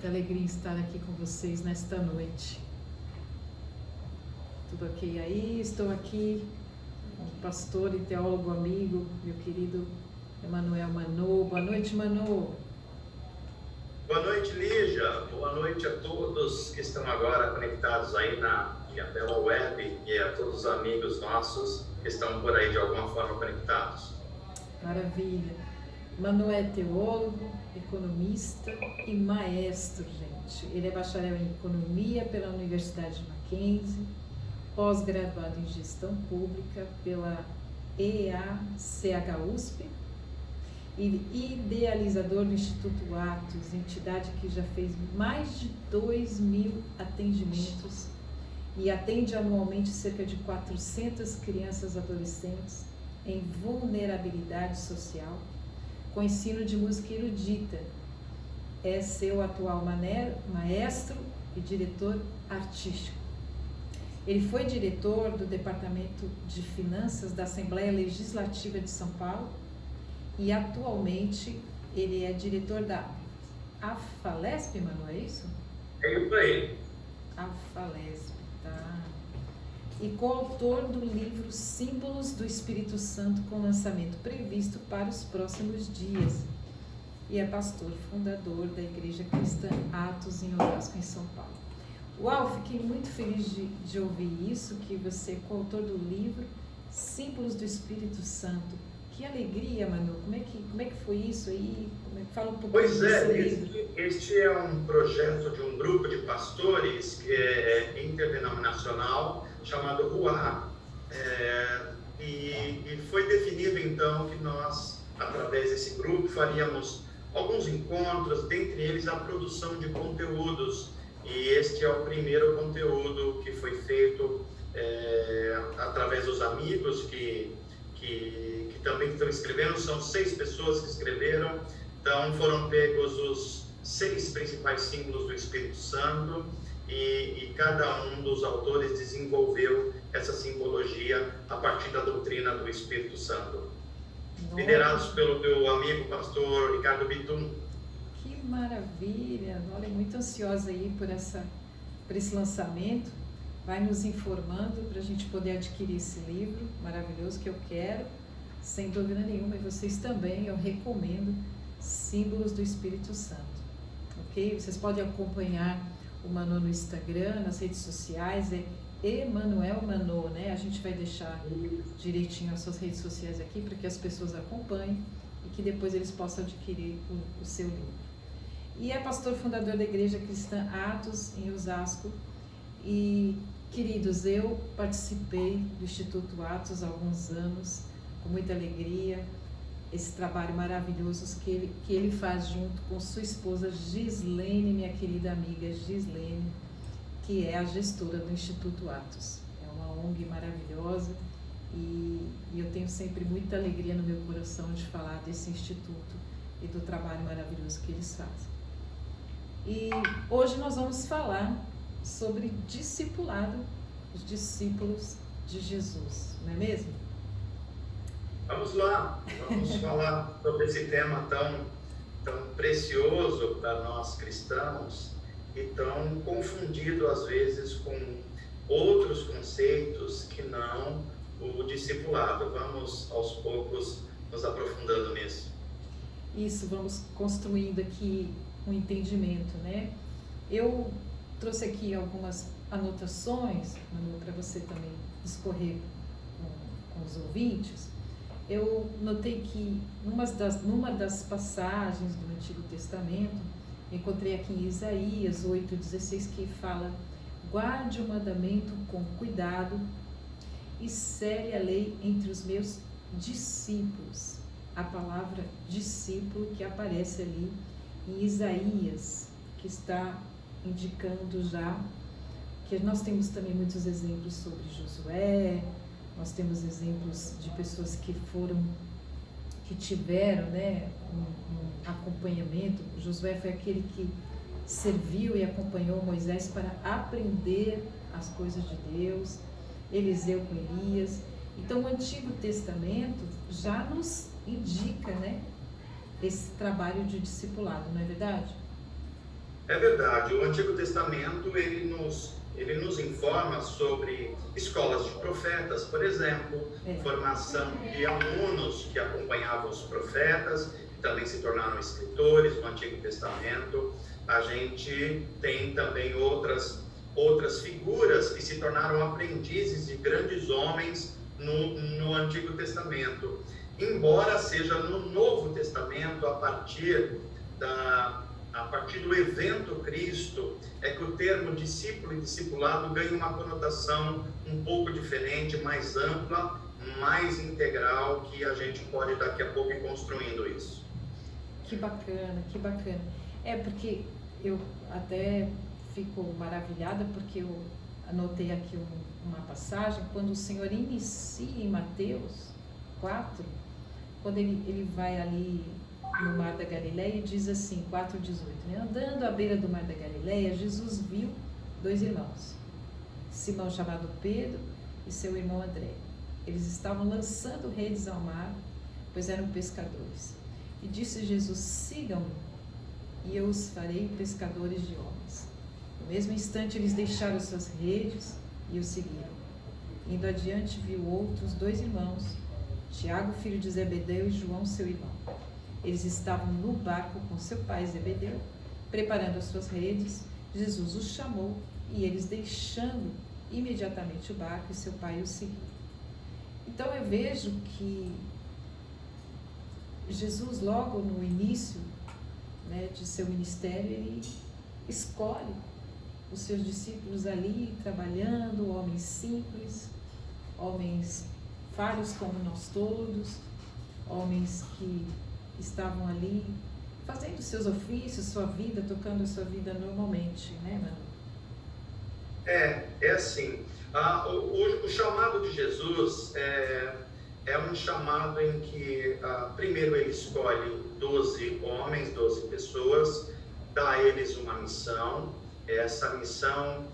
Muita alegria em estar aqui com vocês nesta noite. Tudo ok aí? Estou aqui com o pastor e teólogo amigo, meu querido Emanuel Manô. Boa noite, Manô. Boa noite, Lígia. Boa noite a todos que estão agora conectados aí pela web e a todos os amigos nossos que estão por aí de alguma forma conectados. Maravilha. Manô é teólogo, economista e maestro, gente. Ele é bacharel em economia pela Universidade de Mackenzie, pós-graduado em gestão pública pela EACH-USP e idealizador do Instituto Atos, entidade que já fez mais de 2.000 atendimentos e atende anualmente cerca de 400 crianças e adolescentes em vulnerabilidade social, com ensino de música erudita. É seu atual maestro e diretor artístico. Ele foi diretor do Departamento de Finanças da Assembleia Legislativa de São Paulo e atualmente ele é diretor da AFALESP, mano, é isso? É isso aí. AFALESP, tá. E coautor do livro Símbolos do Espírito Santo, com lançamento previsto para os próximos dias. E é pastor fundador da Igreja Cristã Atos em Osasco, em São Paulo. Uau, fiquei muito feliz de ouvir isso, que você é coautor do livro Símbolos do Espírito Santo. Que alegria, Manu. Como é que foi isso aí? Fala um pouquinho Pois desse livro. Este é um projeto de um grupo de pastores que é interdenominacional, chamado RUA. E foi definido então que nós, através desse grupo, faríamos alguns encontros, dentre eles a produção de conteúdos. E este é o primeiro conteúdo que foi feito através dos amigos que também estão escrevendo. São 6 pessoas que escreveram. Então foram pegos os 6 principais símbolos do Espírito Santo e cada um dos autores desenvolveu essa simbologia a partir da doutrina do Espírito Santo. Nossa. Liderados pelo meu amigo pastor Ricardo Bitum. Que maravilha! Olha, muito ansiosa aí por esse lançamento. Vai nos informando para a gente poder adquirir esse livro maravilhoso que eu quero, sem dúvida nenhuma, e vocês também, eu recomendo Símbolos do Espírito Santo, ok? Vocês podem acompanhar o Manô no Instagram, nas redes sociais, é Emanuel Manô, né? A gente vai deixar direitinho as suas redes sociais aqui para que as pessoas acompanhem e que depois eles possam adquirir o seu livro. E é pastor fundador da Igreja Cristã Atos, em Osasco. E, queridos, eu participei do Instituto Atos há alguns anos, com muita alegria, esse trabalho maravilhoso que ele faz junto com sua esposa Gislene, minha querida amiga Gislene, que é a gestora do Instituto Atos. É uma ONG maravilhosa e eu tenho sempre muita alegria no meu coração de falar desse instituto e do trabalho maravilhoso que eles fazem. E hoje nós vamos falar sobre discipulado, os discípulos de Jesus, não é mesmo? Vamos lá, vamos falar sobre esse tema tão precioso para nós cristãos e tão confundido às vezes com outros conceitos que não o discipulado. Vamos aos poucos nos aprofundando nisso. Isso, vamos construindo aqui um entendimento, né? Eu trouxe aqui algumas anotações, para você também discorrer com os ouvintes. Eu notei que numa das passagens do Antigo Testamento, encontrei aqui em Isaías 8,16, que fala: guarde o mandamento com cuidado e cele a lei entre os meus discípulos. A palavra discípulo que aparece ali em Isaías, que está indicando já que nós temos também muitos exemplos sobre Josué. Nós temos exemplos de pessoas que tiveram, né, um acompanhamento. Josué foi aquele que serviu e acompanhou Moisés para aprender as coisas de Deus. Eliseu com Elias. Então o Antigo Testamento já nos indica, né, esse trabalho de discipulado, não é verdade? É verdade, o Antigo Testamento ele nos informa sobre escolas de profetas, por exemplo, formação de alunos que acompanhavam os profetas, que também se tornaram escritores no Antigo Testamento. A gente tem também outras figuras que se tornaram aprendizes de grandes homens no Antigo Testamento. Embora seja no Novo Testamento, a partir do evento Cristo, é que o termo discípulo e discipulado ganha uma conotação um pouco diferente, mais ampla, mais integral, que a gente pode daqui a pouco ir construindo isso. Que bacana, que bacana. Porque eu até fico maravilhada, porque eu anotei aqui uma passagem, quando o Senhor inicia em Mateus 4, quando ele vai ali no Mar da Galileia, e diz assim, 4,18, né? Andando à beira do Mar da Galileia, Jesus viu 2 irmãos, Simão chamado Pedro e seu irmão André. Eles estavam lançando redes ao mar, pois eram pescadores. E disse Jesus, sigam-me, e eu os farei pescadores de homens. No mesmo instante, eles deixaram suas redes e o seguiram. Indo adiante, viu outros 2 irmãos, Tiago, filho de Zebedeu, e João, seu irmão. Eles estavam no barco com seu pai Zebedeu, preparando as suas redes. Jesus os chamou e eles, deixando imediatamente o barco, e seu pai os seguiu. Então eu vejo que Jesus, logo no início, né, de seu ministério, ele escolhe os seus discípulos ali, trabalhando, homens simples, homens falhos como nós todos, homens que estavam ali fazendo seus ofícios, sua vida, tocando a sua vida normalmente, né, mano? É assim, o chamado de Jesus é um chamado em que primeiro ele escolhe 12 homens, 12 pessoas, dá a eles uma missão. Essa missão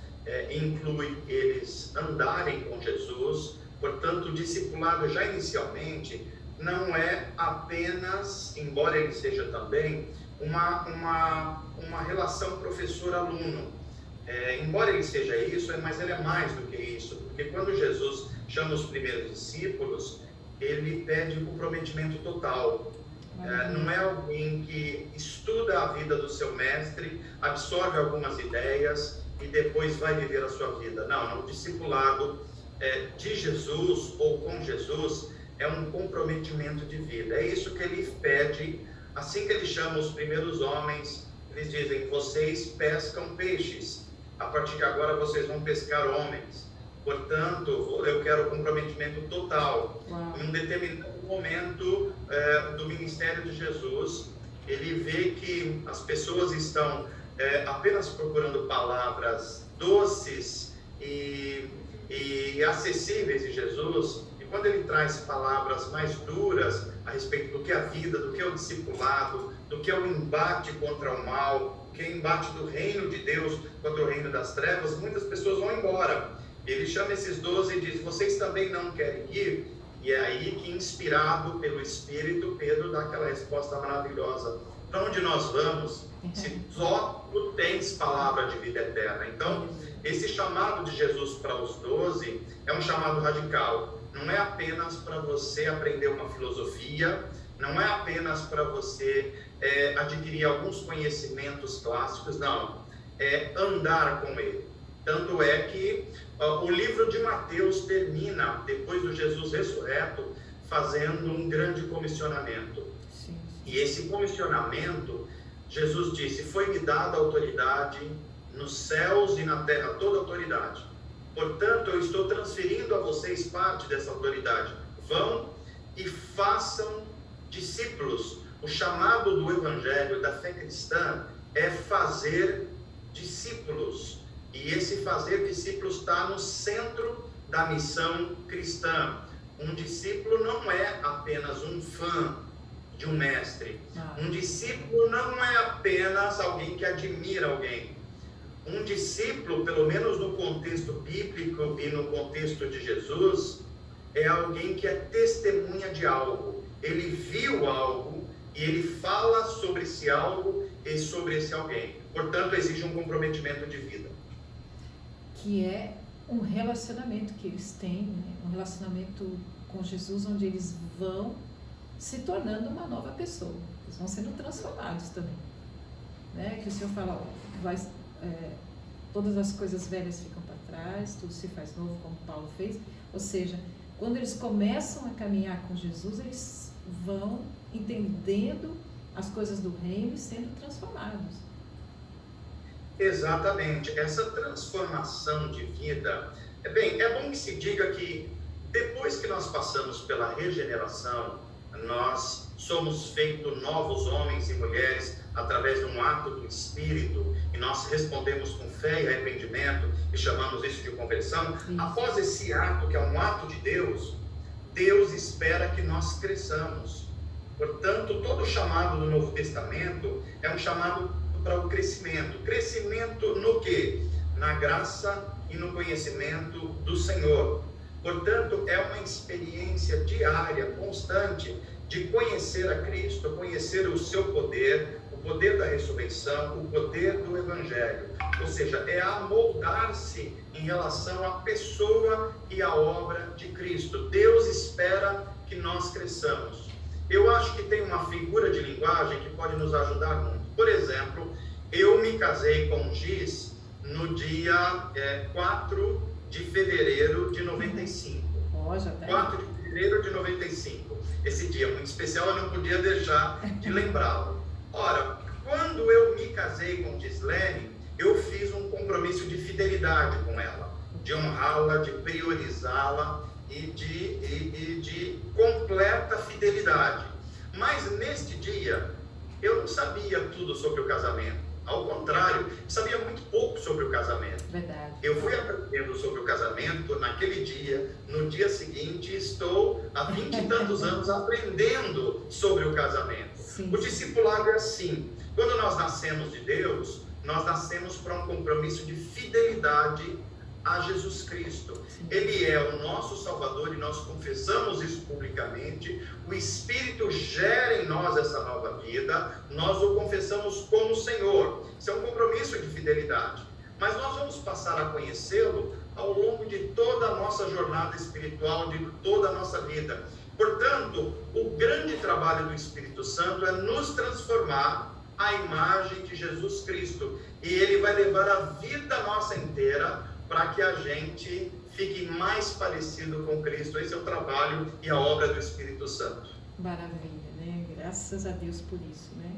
inclui eles andarem com Jesus. Portanto, o discipulado já inicialmente não é apenas, embora ele seja também, uma relação professor-aluno. Embora ele seja isso, mas ele é mais do que isso, porque quando Jesus chama os primeiros discípulos, ele pede o comprometimento total. Não é alguém que estuda a vida do seu mestre, absorve algumas ideias e depois vai viver a sua vida. Não, o discipulado de Jesus ou com Jesus é um comprometimento de vida. É isso que ele pede. Assim que ele chama os primeiros homens, eles dizem, vocês pescam peixes, a partir de agora vocês vão pescar homens. Portanto, eu quero comprometimento total. Em um determinado momento do ministério de Jesus, ele vê que as pessoas estão apenas procurando palavras doces e acessíveis de Jesus, e quando ele traz palavras mais duras a respeito do que é a vida, do que é o discipulado, do que é o embate contra o mal, do que é o embate do reino de Deus contra o reino das trevas, muitas pessoas vão embora. Ele chama esses 12 e diz, vocês também não querem ir? E é aí que, inspirado pelo Espírito, Pedro dá aquela resposta maravilhosa. Para onde nós vamos, se só tu tens palavra de vida eterna? Então, esse chamado de Jesus para os 12 é um chamado radical. Não é apenas para você aprender uma filosofia, não é apenas para você adquirir alguns conhecimentos clássicos, não. É andar com ele. Tanto é que o livro de Mateus termina, depois do Jesus ressurreto, fazendo um grande comissionamento. Sim. E esse comissionamento, Jesus disse, foi-me dada autoridade nos céus e na terra, toda autoridade. Portanto, eu estou transferindo a vocês parte dessa autoridade. Vão e façam discípulos. O chamado do Evangelho, da fé cristã, é fazer discípulos. E esse fazer discípulos está no centro da missão cristã. Um discípulo não é apenas um fã de um mestre. Um discípulo não é apenas alguém que admira alguém. Um discípulo, pelo menos no contexto bíblico e no contexto de Jesus, é alguém que é testemunha de algo. Ele viu algo e ele fala sobre esse algo sobre esse alguém. Portanto, exige um comprometimento de vida. Que é um relacionamento que eles têm, né? Um relacionamento com Jesus, onde eles vão se tornando uma nova pessoa. Eles vão sendo transformados também. Né? Que o Senhor fala, todas as coisas velhas ficam para trás, tudo se faz novo, como Paulo fez. Ou seja, quando eles começam a caminhar com Jesus, eles vão entendendo as coisas do reino e sendo transformados. Exatamente. Essa transformação de vida, é bom que se diga que depois que nós passamos pela regeneração, nós somos feitos novos homens e mulheres através de um ato do Espírito, e nós respondemos com fé e arrependimento e chamamos isso de conversão. Após esse ato, que é um ato de Deus, Deus espera que nós cresçamos. Portanto, todo chamado do Novo Testamento é um chamado para o crescimento. Crescimento no quê? Na graça e no conhecimento do Senhor. Portanto, é uma experiência diária, constante, de conhecer a Cristo, conhecer o seu poder, o poder da ressurreição, o poder do Evangelho. Ou seja, é amoldar-se em relação à pessoa e à obra de Cristo. Deus espera que nós cresçamos. Eu acho que tem uma figura de linguagem que pode nos ajudar muito. Por exemplo, eu me casei com o Giz no dia 4 de fevereiro de 95. 4 de fevereiro de 95. Esse dia muito especial, eu não podia deixar de lembrá-lo. Ora, quando eu me casei com Gislene, eu fiz um compromisso de fidelidade com ela, de honrá-la, de priorizá-la e de completa fidelidade. Mas neste dia, eu não sabia tudo sobre o casamento. Ao contrário, sabia muito pouco sobre o casamento. Verdade. Eu fui aprendendo sobre o casamento naquele dia. No dia seguinte, estou há 20 e tantos anos aprendendo sobre o casamento. Sim. O discipulado é assim. Quando nós nascemos de Deus, nós nascemos para um compromisso de fidelidade a Jesus Cristo. Ele é o nosso Salvador e nós confessamos isso publicamente. O Espírito gera em nós essa nova vida, nós o confessamos como Senhor. Isso é um compromisso de fidelidade. Mas nós vamos passar a conhecê-lo ao longo de toda a nossa jornada espiritual, de toda a nossa vida. Portanto, o grande trabalho do Espírito Santo é nos transformar à imagem de Jesus Cristo. E ele vai levar a vida nossa inteira para que a gente fique mais parecido com Cristo. Esse é o trabalho e a obra do Espírito Santo. Maravilha, né? Graças a Deus por isso, né?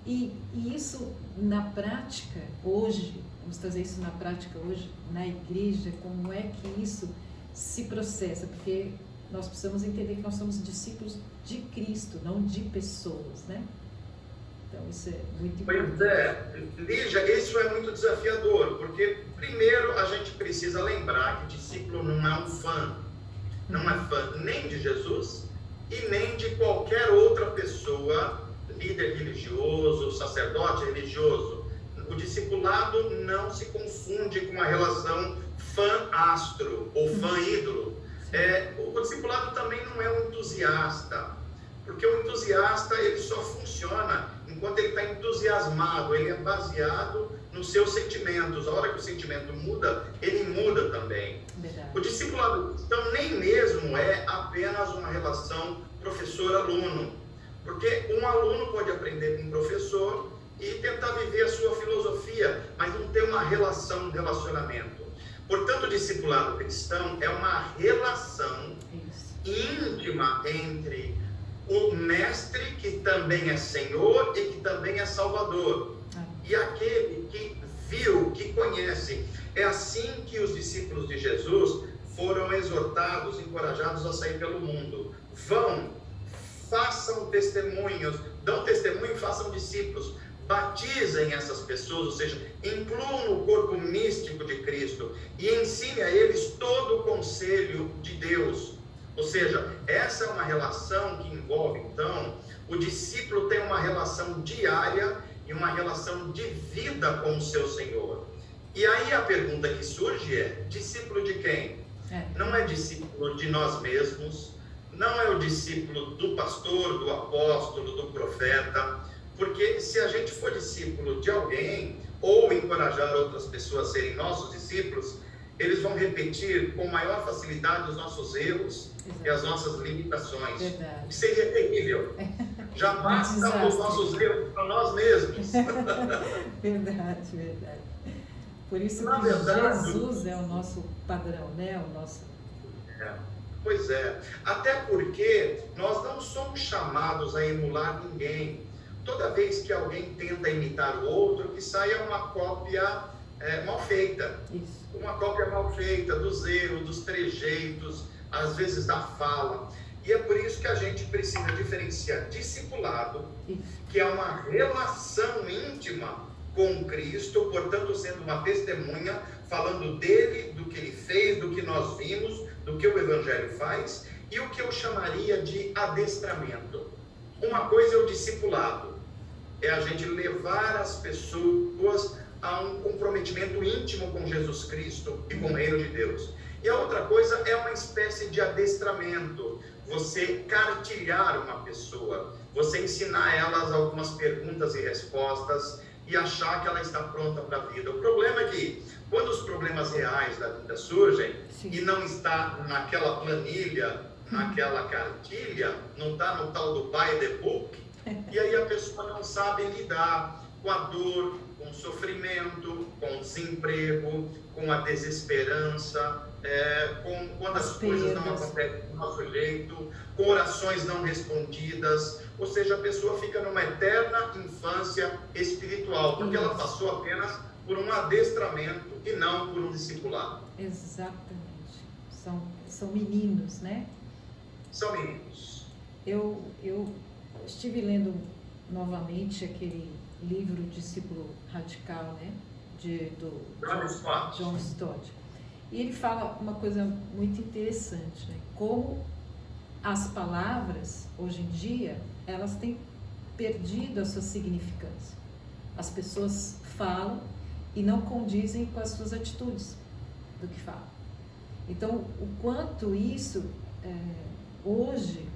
E isso na prática, hoje, vamos trazer isso na prática hoje, na igreja, como é que isso se processa? Porque nós precisamos entender que nós somos discípulos de Cristo, não de pessoas, né? Então, isso é muito importante. Pois é, Lígia, isso é muito desafiador, porque primeiro a gente precisa lembrar que discípulo não é um fã. Não é fã nem de Jesus e nem de qualquer outra pessoa, líder religioso, sacerdote religioso. O discipulado não se confunde com a relação fã-astro ou fã-ídolo. O discipulado também não é um entusiasta, porque o entusiasta ele só funciona enquanto ele está entusiasmado, ele é baseado nos seus sentimentos. A hora que o sentimento muda, ele muda também. Verdade. O discipulado cristão nem mesmo é apenas uma relação professor-aluno, porque um aluno pode aprender com um professor e tentar viver a sua filosofia, mas não ter uma relação, um relacionamento. Portanto, o discipulado cristão é uma relação íntima entre o mestre, que também é Senhor e que também é Salvador, e aquele que viu, que conhece. É assim que os discípulos de Jesus foram exortados, encorajados a sair pelo mundo. Vão, façam testemunhos, dão testemunho e façam discípulos. Batizem essas pessoas, ou seja, incluam no corpo místico de Cristo e ensine a eles todo o conselho de Deus. Ou seja, essa é uma relação que envolve, então, o discípulo tem uma relação diária e uma relação de vida com o seu Senhor. E aí a pergunta que surge é, discípulo de quem? Não é discípulo de nós mesmos, não é o discípulo do pastor, do apóstolo, do profeta. Porque se a gente for discípulo de alguém, ou encorajar outras pessoas a serem nossos discípulos, eles vão repetir com maior facilidade os nossos erros e as nossas limitações. Verdade. O que seria terrível. Já basta os nossos erros para nós mesmos. Verdade, verdade. Por isso Na que verdade, Jesus é o nosso padrão, né? O nosso... Pois é. Até porque nós não somos chamados a emular ninguém. Toda vez que alguém tenta imitar o outro, que saia uma cópia mal feita. Isso. Uma cópia mal feita dos erros, dos trejeitos, às vezes da fala. E é por isso que a gente precisa diferenciar discipulado, que é uma relação íntima com Cristo, portanto sendo uma testemunha, falando dele, do que ele fez, do que nós vimos, do que o Evangelho faz, e o que eu chamaria de adestramento. Uma coisa é o discipulado, é a gente levar as pessoas a um comprometimento íntimo com Jesus Cristo e com o reino de Deus. E a outra coisa é uma espécie de adestramento, você cartilhar uma pessoa, você ensinar elas algumas perguntas e respostas e achar que ela está pronta para a vida. O problema é que, quando os problemas reais da vida surgem, sim, e não está naquela planilha, naquela cartilha, não está no tal do by the book, e aí a pessoa não sabe lidar com a dor, com o sofrimento, com o desemprego, com a desesperança, quando as coisas não acontecem do nosso jeito, com orações não respondidas, ou seja, a pessoa fica numa eterna infância espiritual, porque ela passou apenas por um adestramento e não por um discipulado. Exatamente. São meninos, né? São meninos. Eu estive lendo novamente aquele livro Discípulo Radical, né? Do John Stott. E ele fala uma coisa muito interessante, né? Como as palavras, hoje em dia, elas têm perdido a sua significância. As pessoas falam e não condizem com as suas atitudes do que falam. Então, o quanto isso, hoje,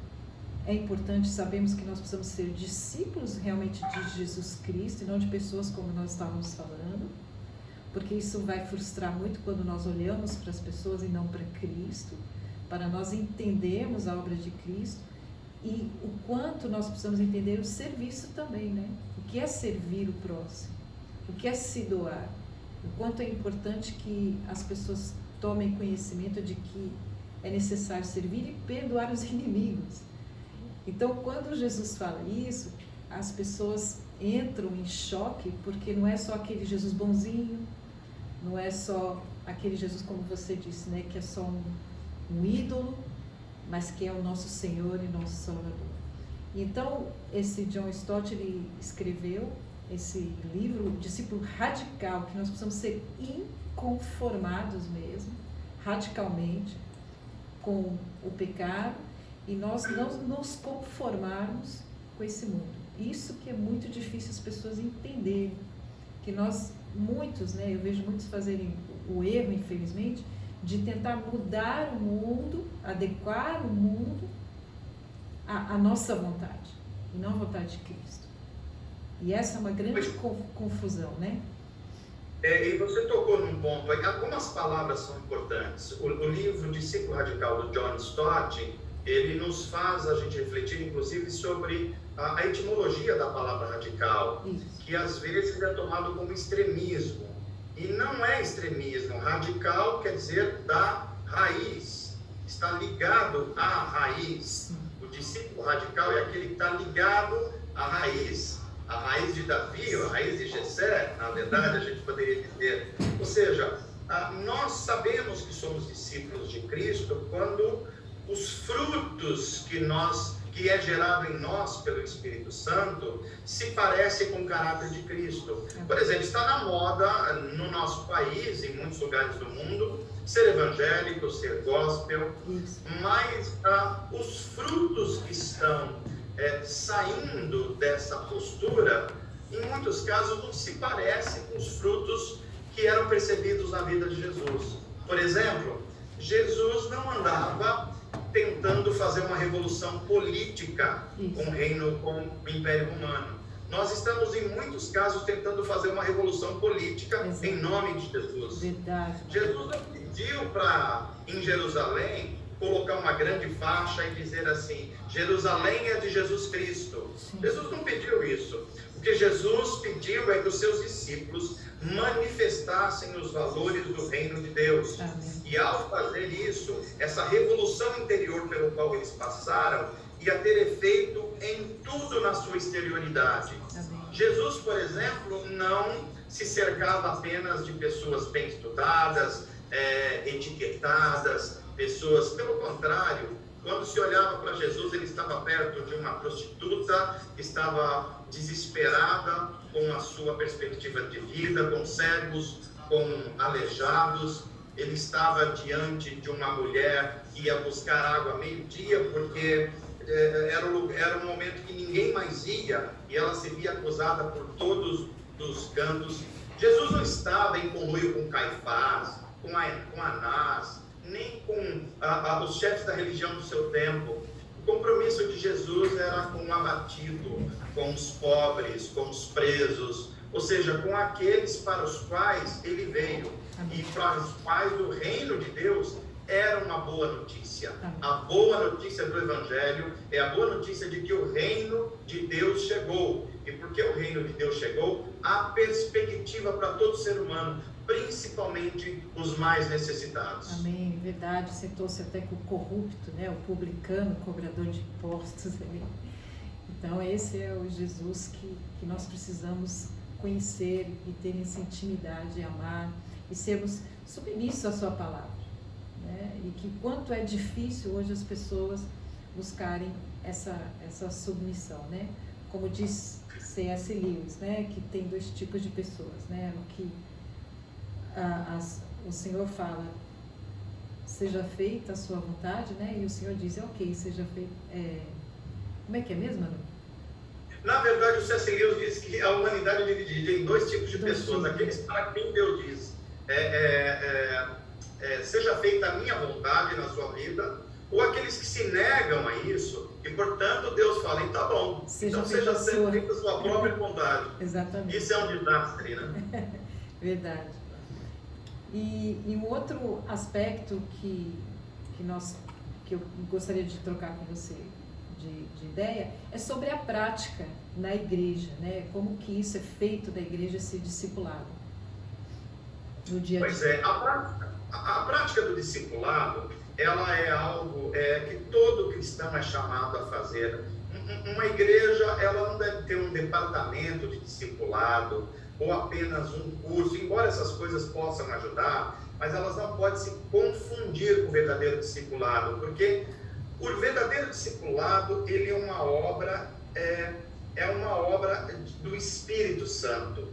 é importante, sabemos que nós precisamos ser discípulos realmente de Jesus Cristo e não de pessoas como nós estávamos falando, porque isso vai frustrar muito quando nós olhamos para as pessoas e não para Cristo, para nós entendermos a obra de Cristo e o quanto nós precisamos entender o serviço também, né? O que é servir o próximo, o que é se doar, o quanto é importante que as pessoas tomem conhecimento de que é necessário servir e perdoar os inimigos. Então, quando Jesus fala isso, as pessoas entram em choque, porque não é só aquele Jesus bonzinho, não é só aquele Jesus, como você disse, né, que é só um ídolo, mas que é o nosso Senhor e nosso Salvador. Então, esse John Stott, ele escreveu esse livro, Discípulo Radical, que nós precisamos ser inconformados mesmo, radicalmente, com o pecado, e nós não nos conformarmos com esse mundo. Isso que é muito difícil as pessoas entenderem, que nós, muitos, né, eu vejo muitos fazerem o erro, infelizmente, de tentar mudar o mundo, adequar o mundo à nossa vontade, e não à vontade de Cristo. E essa é uma grande confusão, né? E você tocou num ponto aí, algumas palavras são importantes. O livro Discípulo Radical, do John Stott, ele nos faz a gente refletir, inclusive, sobre a etimologia da palavra radical, que às vezes é tomado como extremismo. E não é extremismo. Radical quer dizer da raiz, está ligado à raiz. O discípulo radical é aquele que está ligado à raiz de Davi, a raiz de Jessé, na verdade, a gente poderia dizer. Ou seja, nós sabemos que somos discípulos de Cristo quando os frutos que é gerado em nós pelo Espírito Santo se parece com o caráter de Cristo. Por exemplo, está na moda no nosso país, em muitos lugares do mundo, ser evangélico, ser gospel, mas os frutos que estão saindo dessa postura, em muitos casos não se parecem com os frutos que eram percebidos na vida de Jesus. Por exemplo, Jesus não andava tentando fazer uma revolução política com o reino, com o Império Romano. Nós estamos, em muitos casos, tentando fazer uma revolução política Exato. em nome de Jesus. Verdade. Jesus não pediu para, em Jerusalém, colocar uma grande faixa e dizer assim: Jerusalém é de Jesus Cristo. Sim. Jesus não pediu isso. O que Jesus pediu é que os seus discípulos manifestassem os valores do reino de Deus. Amém. E ao fazer isso, essa revolução interior pelo qual eles passaram ia ter efeito em tudo na sua exterioridade. Amém. Jesus, por exemplo, não se cercava apenas de pessoas bem estudadas, etiquetadas, pessoas, pelo contrário, quando se olhava para Jesus, ele estava perto de uma prostituta que estava desesperada com a sua perspectiva de vida, com cegos, com aleijados. Ele estava diante de uma mulher que ia buscar água meio-dia, porque era um momento que ninguém mais ia, e ela se via acusada por todos os cantos. Jesus não estava em conluio com Caifás, com Anás, nem com os chefes da religião do seu tempo. O compromisso de Jesus era com o abatido, com os pobres, com os presos, ou seja, com aqueles para os quais ele veio. Amém. E para os quais o reino de Deus era uma boa notícia. Amém. A boa notícia do Evangelho é a boa notícia de que o reino de Deus chegou. E porque o reino de Deus chegou, há perspectiva para todo ser humano, principalmente os mais necessitados. Amém, verdade. Sentou-se até com o corrupto, né? O publicano, o cobrador de impostos ali. Então esse é o Jesus que nós precisamos conhecer e ter essa intimidade, amar e sermos submissos à sua palavra, né? E que quanto é difícil hoje as pessoas buscarem essa submissão, né? Como diz C.S. Lewis, né? Que tem dois tipos de pessoas, né? O que o Senhor fala, seja feita a sua vontade, né? E o Senhor diz, ok, seja feita. Como é que é mesmo, Anu? Na verdade, o C.S. Lewis diz que a humanidade é dividida em dois tipos de pessoas: aqueles para quem Deus diz, seja feita a minha vontade na sua vida, ou aqueles que se negam a isso, e portanto Deus fala, tá bom, então seja feita a sua própria vontade. Exatamente. Isso é um desastre, né? Verdade. E um outro aspecto que eu gostaria de trocar com você de ideia é sobre a prática na igreja, né? Como que isso é feito da igreja, esse discipulado no dia a dia. Pois é, a prática do discipulado, ela é algo que todo cristão é chamado a fazer. Uma igreja, ela não deve ter um departamento de discipulado ou apenas um curso, embora essas coisas possam ajudar, mas elas não podem se confundir com o verdadeiro discipulado, porque o verdadeiro discipulado, ele é uma obra do Espírito Santo.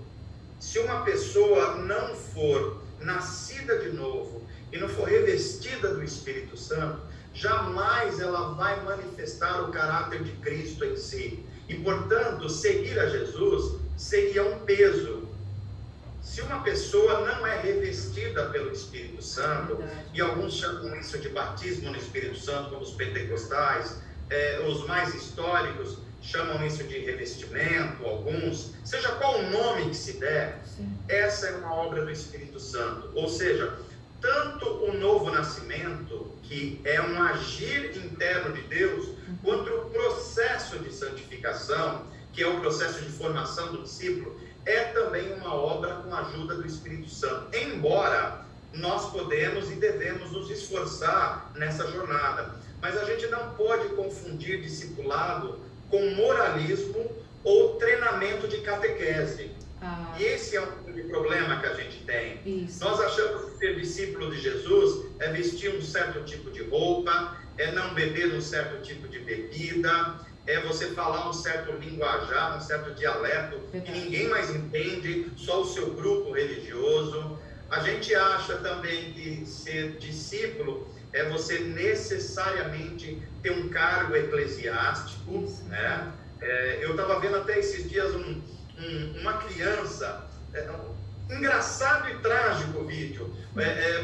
Se uma pessoa não for nascida de novo e não for revestida do Espírito Santo, jamais ela vai manifestar o caráter de Cristo em si. E, portanto, seguir a Jesus seria um peso. Se uma pessoa não é revestida pelo Espírito Santo, e alguns chamam isso de batismo no Espírito Santo, como os pentecostais, os mais históricos chamam isso de revestimento, alguns, seja qual o nome que se der, essa é uma obra do Espírito Santo. Ou seja, tanto o novo nascimento, que é um agir interno de Deus, quanto o processo de santificação, que é o processo de formação do discípulo, é também uma obra com a ajuda do Espírito Santo. Embora nós podemos e devemos nos esforçar nessa jornada, mas a gente não pode confundir discipulado com moralismo ou treinamento de catequese. E esse é um problema que a gente tem. Isso. Nós achamos que ser discípulo de Jesus é vestir um certo tipo de roupa, é não beber um certo tipo de bebida, é você falar um certo linguajar, um certo dialeto que ninguém mais entende, só o seu grupo religioso. A gente acha também que ser discípulo é você necessariamente ter um cargo eclesiástico, né? Eu estava vendo até esses dias uma criança, engraçado e trágico o vídeo,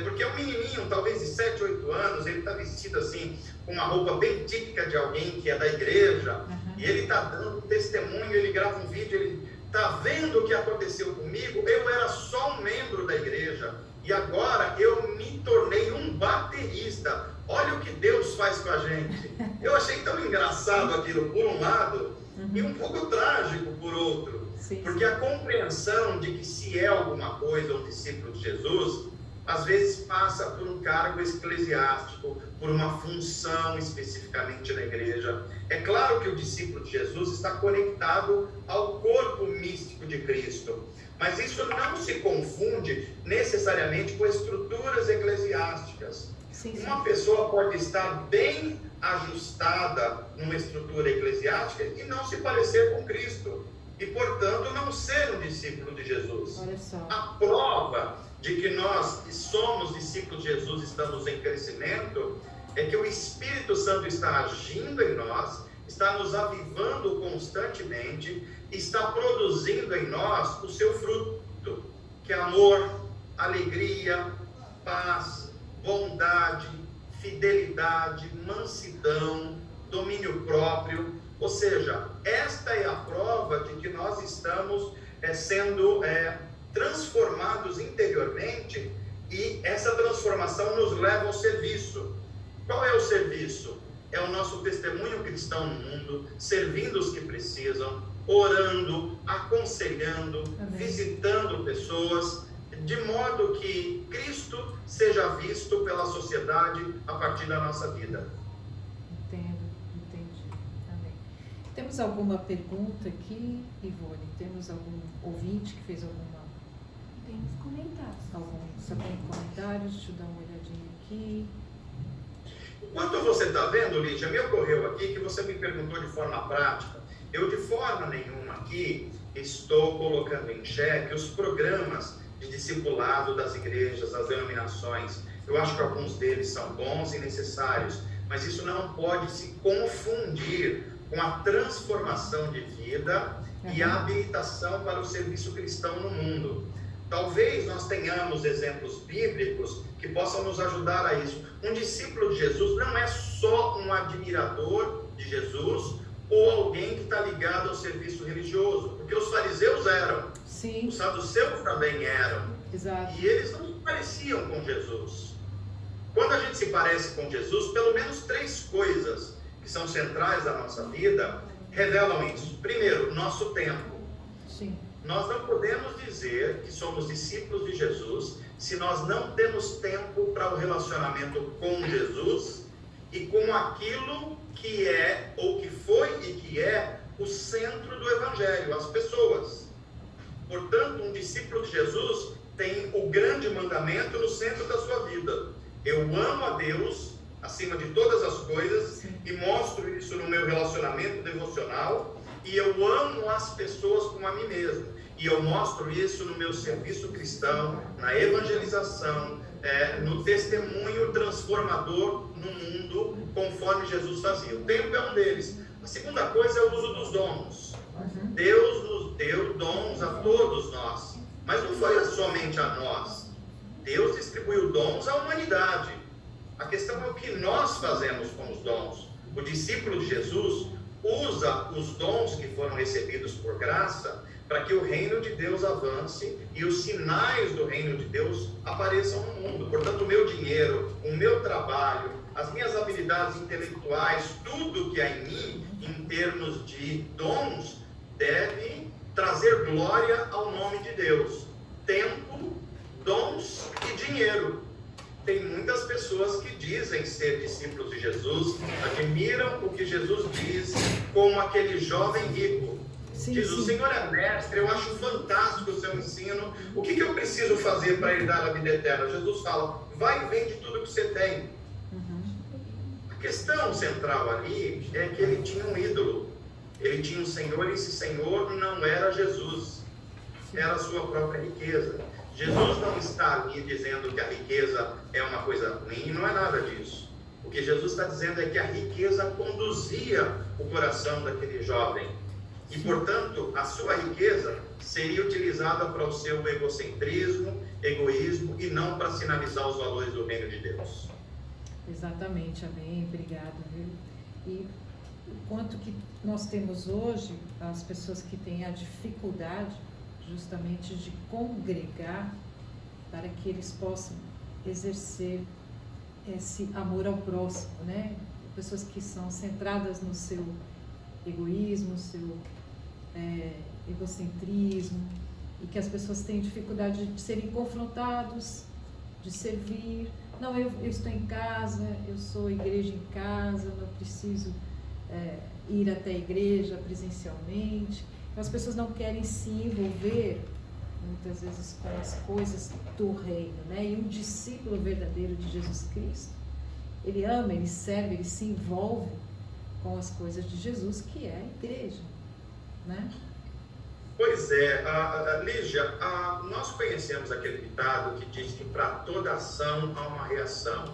porque é um menininho, talvez de 7, 8 anos, ele está vestido assim, com uma roupa bem típica de alguém que é da igreja, e ele está dando testemunho, ele grava um vídeo, ele está vendo o que aconteceu comigo, eu era só um membro da igreja, e agora eu me tornei um baterista. Olha o que Deus faz com a gente. Eu achei tão engraçado aquilo, por um lado, e um pouco trágico por outro. Sim. Porque a compreensão de que se é alguma coisa um discípulo de Jesus, às vezes passa por um cargo eclesiástico, por uma função especificamente na igreja. É claro que o discípulo de Jesus está conectado ao corpo místico de Cristo, mas isso não se confunde necessariamente com estruturas eclesiásticas. Sim. Uma pessoa pode estar bem ajustada numa estrutura eclesiástica e não se parecer com Cristo, e portanto não ser um discípulo de Jesus. Olha só. A prova de que nós que somos discípulos de Jesus estamos em crescimento é que o Espírito Santo está agindo em nós, está nos avivando constantemente, está produzindo em nós o seu fruto, que é amor, alegria, paz, bondade, fidelidade, mansidão, domínio próprio. Ou seja, esta é a prova de que nós estamos sendo transformados interiormente, e essa transformação nos leva ao serviço. Qual é o serviço? É o nosso testemunho cristão no mundo, servindo os que precisam, orando, aconselhando, Amém. Visitando pessoas, de modo que Cristo seja visto pela sociedade a partir da nossa vida. Entendo, entendi. Amém. Temos alguma pergunta aqui, Ivone? Temos algum ouvinte que fez Tem os comentários. algum comentário? Deixa eu dar uma olhadinha aqui. Enquanto você está vendo, Lídia, me ocorreu aqui que você me perguntou de forma prática. Eu, de forma nenhuma aqui, estou colocando em xeque os programas de discipulado das igrejas, das denominações. Eu acho que alguns deles são bons e necessários, mas isso não pode se confundir com a transformação de vida e a habilitação para o serviço cristão no mundo. Talvez nós tenhamos exemplos bíblicos que possam nos ajudar a isso. Um discípulo de Jesus não é só um admirador de Jesus ou alguém que está ligado ao serviço religioso, porque os fariseus eram, Sim. os saduceus também eram, Exato. e eles não se pareciam com Jesus. Quando a gente se parece com Jesus, pelo menos 3 coisas que são centrais da nossa vida revelam isso. Primeiro, nosso tempo. Sim. Nós não podemos dizer que somos discípulos de Jesus se nós não temos tempo para o relacionamento com Jesus e com aquilo que é, ou que foi e que é, o centro do Evangelho, as pessoas. Portanto, um discípulo de Jesus tem o grande mandamento no centro da sua vida. Eu amo a Deus acima de todas as coisas. Sim. E mostro isso no meu relacionamento devocional, e eu amo as pessoas como a mim mesmo. E eu mostro isso no meu serviço cristão, na evangelização, no testemunho transformador no mundo, conforme Jesus fazia. O tempo é um deles. A segunda coisa é o uso dos dons. Deus nos deu dons a todos nós, mas não foi somente a nós. Deus distribuiu dons à humanidade. A questão é o que nós fazemos com os dons. O discípulo de Jesus usa os dons que foram recebidos por graça para que o reino de Deus avance e os sinais do reino de Deus apareçam no mundo. Portanto, o meu dinheiro, o meu trabalho, as minhas habilidades intelectuais, tudo que há em mim, em termos de dons, deve trazer glória ao nome de Deus. Tempo, dons e dinheiro. Tem muitas pessoas que dizem ser discípulos de Jesus, admiram o que Jesus diz, como aquele jovem rico. Sim, diz, sim. O Senhor é mestre, eu acho fantástico o seu ensino, o que eu preciso fazer para herdar a vida eterna? Jesus fala, vai e vende tudo que você tem. A questão central ali é que ele tinha um ídolo, ele tinha um Senhor, e esse Senhor não era Jesus, era a sua própria riqueza. Jesus não está ali dizendo que a riqueza é uma coisa ruim, não é nada disso. O que Jesus está dizendo é que a riqueza conduzia o coração daquele jovem. E, portanto, a sua riqueza seria utilizada para o seu egocentrismo, egoísmo e não para sinalizar os valores do reino de Deus. Exatamente, amém, obrigado, viu? E o quanto que nós temos hoje, as pessoas que têm a dificuldade justamente de congregar para que eles possam exercer esse amor ao próximo, né? Pessoas que são centradas no seu egoísmo, seu egocentrismo, e que as pessoas têm dificuldade de serem confrontados, de servir. Não, eu estou em casa, eu sou igreja em casa, não preciso ir até a igreja presencialmente. Então, as pessoas não querem se envolver muitas vezes com as coisas do reino, né? E um discípulo verdadeiro de Jesus Cristo, ele ama, ele serve, ele se envolve com as coisas de Jesus, que é a igreja, né? Pois é, Lígia, nós conhecemos aquele ditado que diz que para toda ação há uma reação.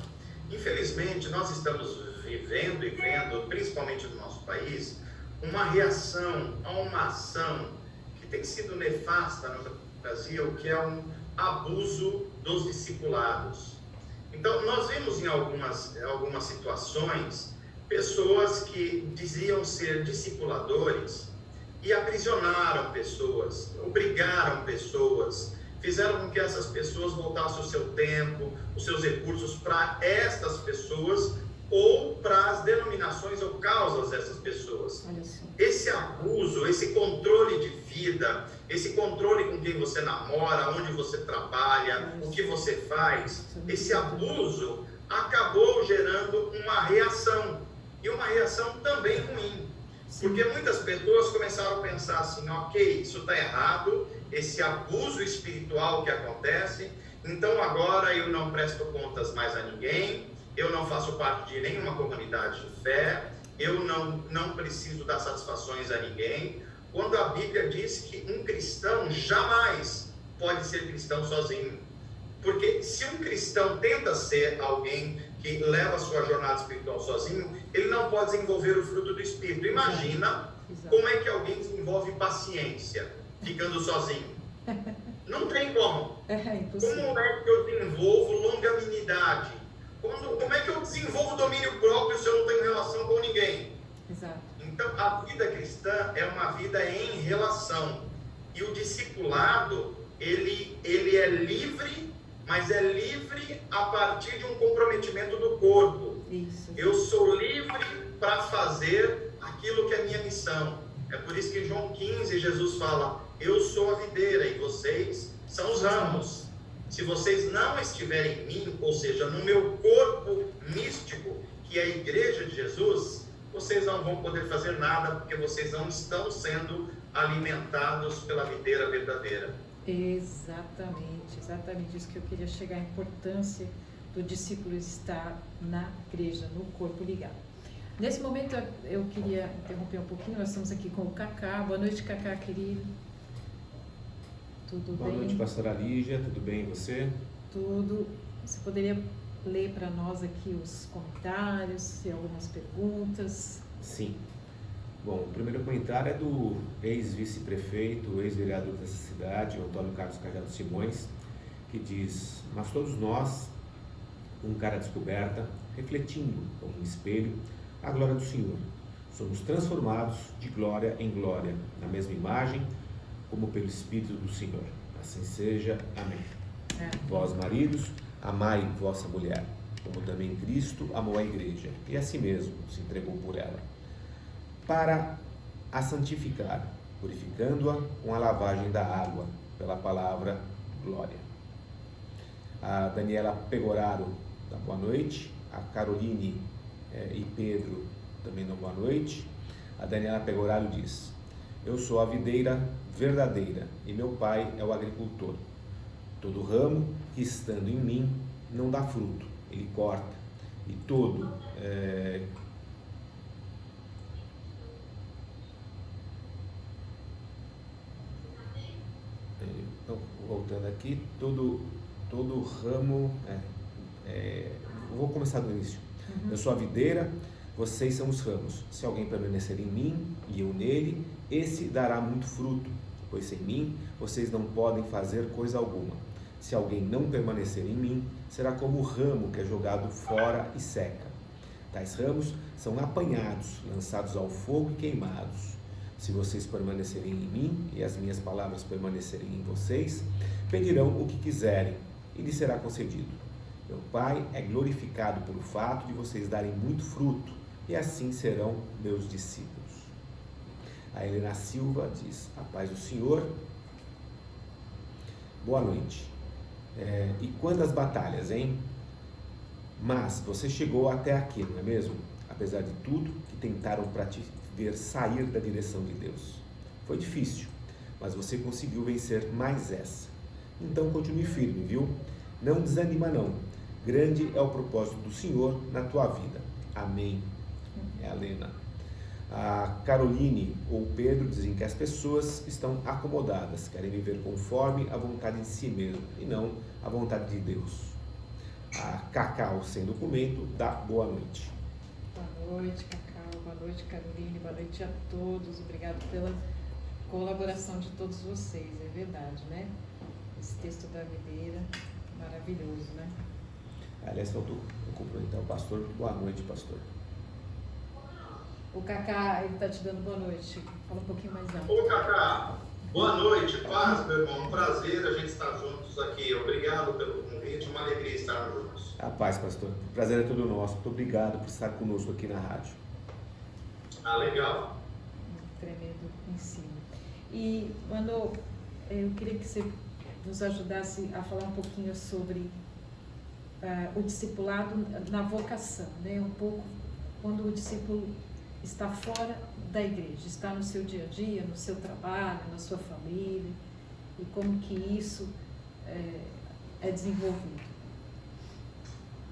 Infelizmente, nós estamos vivendo e vendo, principalmente no nosso país, uma reação a uma ação que tem sido nefasta no Brasil, que é um abuso dos discipulados. Então, nós vimos em algumas situações pessoas que diziam ser discipuladores e aprisionaram pessoas, obrigaram pessoas, fizeram com que essas pessoas voltassem o seu tempo, os seus recursos para estas pessoas ou para as denominações ou causas dessas pessoas. Esse abuso, esse controle de vida, esse controle com quem você namora, onde você trabalha, o que você faz, esse abuso acabou gerando uma reação, e uma reação também ruim. Porque muitas pessoas começaram a pensar assim, ok, isso está errado, esse abuso espiritual que acontece, então agora eu não presto contas mais a ninguém, eu não faço parte de nenhuma comunidade de fé, eu não preciso dar satisfações a ninguém, quando a Bíblia diz que um cristão jamais pode ser cristão sozinho. Porque se um cristão tenta ser alguém que leva a sua jornada espiritual sozinho, ele não pode desenvolver o fruto do Espírito. Imagina como é que alguém desenvolve paciência ficando sozinho. Não tem como. Como é que eu desenvolvo longanimidade? Como é que eu desenvolvo domínio próprio se eu não tenho relação com ninguém? Exato. Então, a vida cristã é uma vida em relação. E o discipulado, ele é livre, mas é livre a partir de um comprometimento do corpo. Isso. Eu sou livre para fazer aquilo que é minha missão. É por isso que em João 15 Jesus fala, eu sou a videira e vocês são os ramos. Se vocês não estiverem em mim, ou seja, no meu corpo místico, que é a igreja de Jesus, vocês não vão poder fazer nada, porque vocês não estão sendo alimentados pela videira verdadeira. Exatamente isso que eu queria chegar, a importância do discípulo estar na igreja, no corpo ligado. Nesse momento eu queria interromper um pouquinho, nós estamos aqui com o Cacá. Boa noite, Cacá, querido. Tudo bem? Boa noite, pastora Lígia, tudo bem e você? Tudo. Você poderia ler para nós aqui os comentários e algumas perguntas? Sim. Bom, o primeiro comentário é do ex-vice-prefeito, ex-vereador dessa cidade, Antônio Carlos Cajado Simões, que diz: mas todos nós, com cara descoberta, refletindo como um espelho a glória do Senhor, somos transformados de glória em glória, na mesma imagem, como pelo Espírito do Senhor. Assim seja. Amém. Vós, maridos, amai vossa mulher, como também Cristo amou a igreja, e a si mesmo se entregou por ela, para a santificar, purificando-a com a lavagem da água, pela palavra glória. A Daniela Pegoraro dá boa noite, a Caroline e Pedro também dão boa noite. A Daniela Pegoraro diz: eu sou a videira verdadeira e meu pai é o agricultor. Todo ramo que estando em mim não dá fruto, ele corta, e todo então, voltando aqui, todo ramo vou começar do início. Eu sou a videira, vocês são os ramos. Se alguém permanecer em mim e eu nele, esse dará muito fruto, pois sem mim vocês não podem fazer coisa alguma. Se alguém não permanecer em mim, será como o ramo que é jogado fora e seca. Tais ramos são apanhados, lançados ao fogo e queimados. Se vocês permanecerem em mim e as minhas palavras permanecerem em vocês, pedirão o que quiserem e lhes será concedido. Meu Pai é glorificado pelo fato de vocês darem muito fruto, e assim serão meus discípulos. A Helena Silva diz: a paz do Senhor, boa noite. E quantas batalhas, hein? Mas você chegou até aqui, não é mesmo? Apesar de tudo que tentaram para te ver sair da direção de Deus. Foi difícil, mas você conseguiu vencer mais essa. Então continue firme, viu? Não desanima não. Grande é o propósito do Senhor na tua vida. Amém. É a Helena. A Caroline ou Pedro dizem que as pessoas estão acomodadas, querem viver conforme a vontade de si mesmo e não a vontade de Deus. A Cacau, sem documento, dá boa noite. Boa noite, Cacau. Boa noite, Caroline. Boa noite a todos. Obrigado pela colaboração de todos vocês. É verdade, né? Esse texto da videira, maravilhoso, né? Aliás, faltou cumprimentar o pastor. Boa noite, pastor. O Cacá, ele está te dando boa noite. Fala um pouquinho mais alto. Ô, Cacá, boa noite, paz, meu irmão. Um prazer a gente estar juntos aqui. Obrigado pelo convite, uma alegria estar juntos. A paz, pastor. O prazer é todo nosso. Muito obrigado por estar conosco aqui na rádio. Ah, legal. Um tremendo ensino. E, Mano, eu queria que você nos ajudasse a falar um pouquinho sobre o discipulado na vocação, né? Um pouco quando o discípulo está fora da igreja, está no seu dia a dia, no seu trabalho, na sua família, e como que isso é desenvolvido.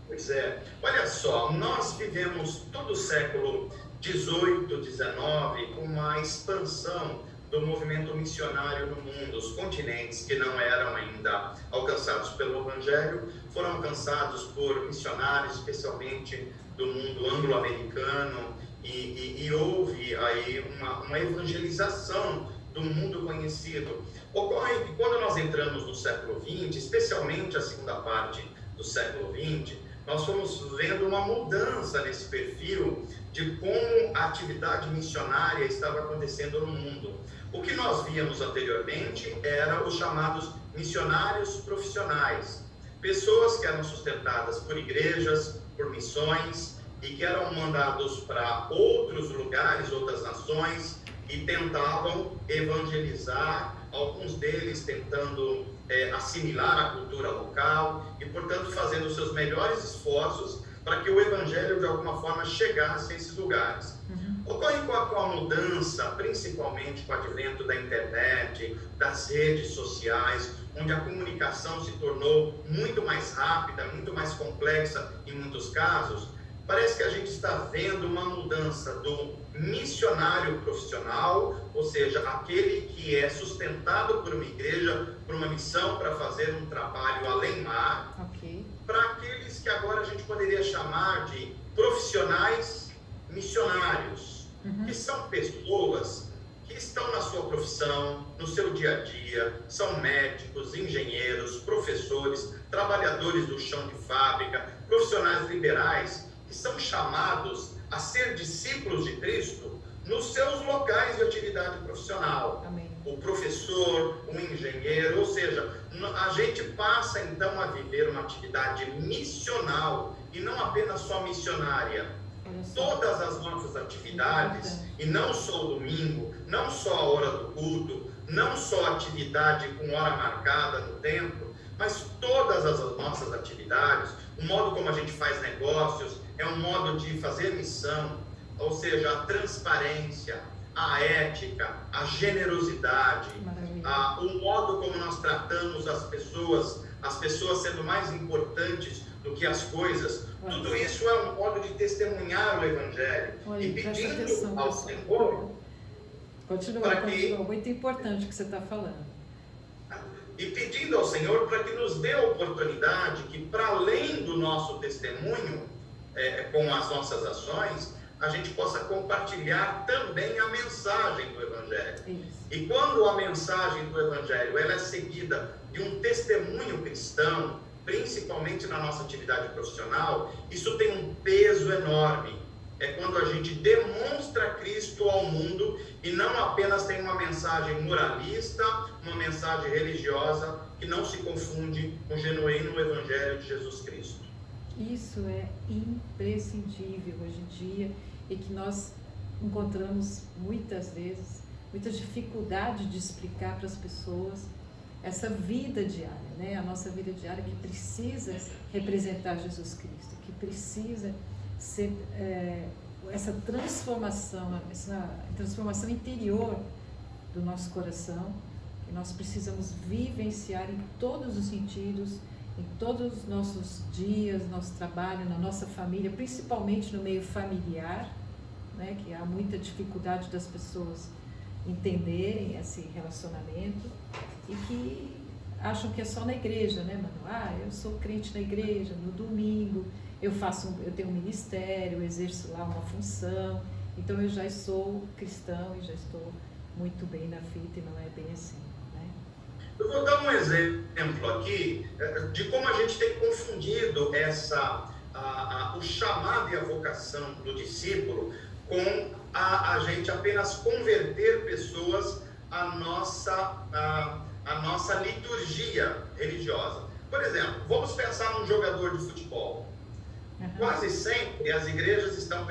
Pois é. Olha só, nós vivemos todo o século XVIII, XIX, com uma expansão do movimento missionário no mundo. Os continentes que não eram ainda alcançados pelo Evangelho foram alcançados por missionários, especialmente do mundo anglo-americano, e houve aí uma evangelização do mundo conhecido. Ocorre que quando nós entramos no século XX, especialmente a segunda parte do século XX, nós fomos vendo uma mudança nesse perfil de como a atividade missionária estava acontecendo no mundo. O que nós víamos anteriormente eram os chamados missionários profissionais, pessoas que eram sustentadas por igrejas, por missões, e que eram mandados para outros lugares, outras nações, e tentavam evangelizar, alguns deles tentando assimilar a cultura local e, portanto, fazendo os seus melhores esforços para que o evangelho, de alguma forma, chegasse a esses lugares. Ocorre com a mudança, principalmente com o advento da internet, das redes sociais, onde a comunicação se tornou muito mais rápida, muito mais complexa em muitos casos. Parece que a gente está vendo uma mudança do missionário profissional, ou seja, aquele que é sustentado por uma igreja, por uma missão para fazer um trabalho além-mar, para aqueles que agora a gente poderia chamar de profissionais missionários, que são pessoas que estão na sua profissão, no seu dia a dia, são médicos, engenheiros, professores, trabalhadores do chão de fábrica, profissionais liberais, que são chamados a ser discípulos de Cristo nos seus locais de atividade profissional. Amém. O professor, o engenheiro, ou seja, a gente passa então a viver uma atividade missional e não apenas só missionária. Todas as nossas atividades, e não só o domingo, não só a hora do culto, não só a atividade com hora marcada no templo, mas todas as nossas atividades, o modo como a gente faz negócios, é um modo de fazer missão, ou seja, a transparência, a ética, a generosidade, o modo como nós tratamos as pessoas sendo mais importantes do que as coisas. Tudo isso é um modo de testemunhar o Evangelho. Olha, e pedindo atenção, ao pessoal. Senhor... Continua. Muito importante o que você está falando. E pedindo ao Senhor para que nos dê a oportunidade que, para além do nosso testemunho, com as nossas ações, a gente possa compartilhar também a mensagem do Evangelho. Isso. E quando a mensagem do Evangelho ela é seguida de um testemunho cristão, principalmente na nossa atividade profissional, isso tem um peso enorme. É quando a gente demonstra Cristo ao mundo e não apenas tem uma mensagem moralista, uma mensagem religiosa que não se confunde com o genuíno Evangelho de Jesus Cristo. Isso é imprescindível hoje em dia e que nós encontramos muitas vezes, muita dificuldade de explicar para as pessoas essa vida diária, né? A nossa vida diária que precisa representar Jesus Cristo, que precisa ser essa transformação interior do nosso coração, que nós precisamos vivenciar em todos os sentidos, em todos os nossos dias, nosso trabalho, na nossa família, principalmente no meio familiar, né? Que há muita dificuldade das pessoas entenderem esse relacionamento e que acham que é só na igreja, né, mano? Eu sou crente na igreja, no domingo, eu tenho um ministério, eu exerço lá uma função, então eu já sou cristão e já estou muito bem na fita e não é bem assim, né? Eu vou dar um exemplo aqui de como a gente tem confundido o chamado e a vocação do discípulo com a gente apenas converter pessoas à nossa liturgia religiosa. Por exemplo, vamos pensar num jogador de futebol. Quase sempre as igrejas estão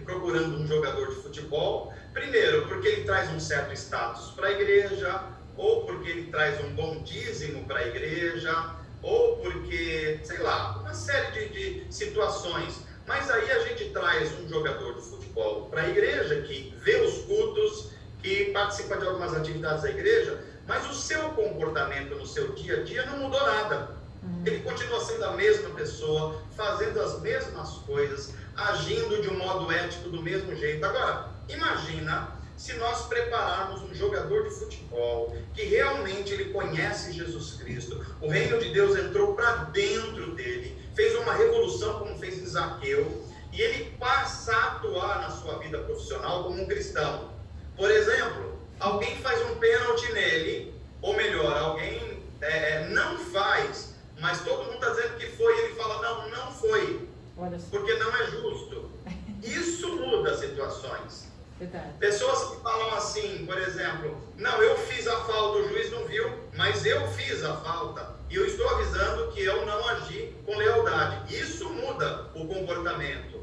procurando um jogador de futebol, primeiro porque ele traz um certo status para a igreja, ou porque ele traz um bom dízimo para a igreja, ou porque, sei lá, uma série de situações. Mas aí a gente traz um jogador de futebol para a igreja, que vê os cultos, que participa de algumas atividades da igreja, mas o seu comportamento no seu dia a dia não mudou nada. Ele continua sendo a mesma pessoa, fazendo as mesmas coisas, agindo de um modo ético do mesmo jeito. Agora, imagina se nós prepararmos um jogador de futebol que realmente ele conhece Jesus Cristo, o reino de Deus entrou para dentro dele, fez uma revolução como fez em Zaqueu, e ele passa a atuar na sua vida profissional como um cristão. Por exemplo, alguém faz um pênalti nele, ou melhor, alguém não faz, mas todo mundo está dizendo que foi, e ele fala, não foi, porque não é justo. Isso muda situações. Verdade. Pessoas que falam assim, por exemplo, não, eu fiz a falta, o juiz não viu, mas eu fiz a falta, e eu estou avisando que eu não agi com lealdade. Isso muda o comportamento.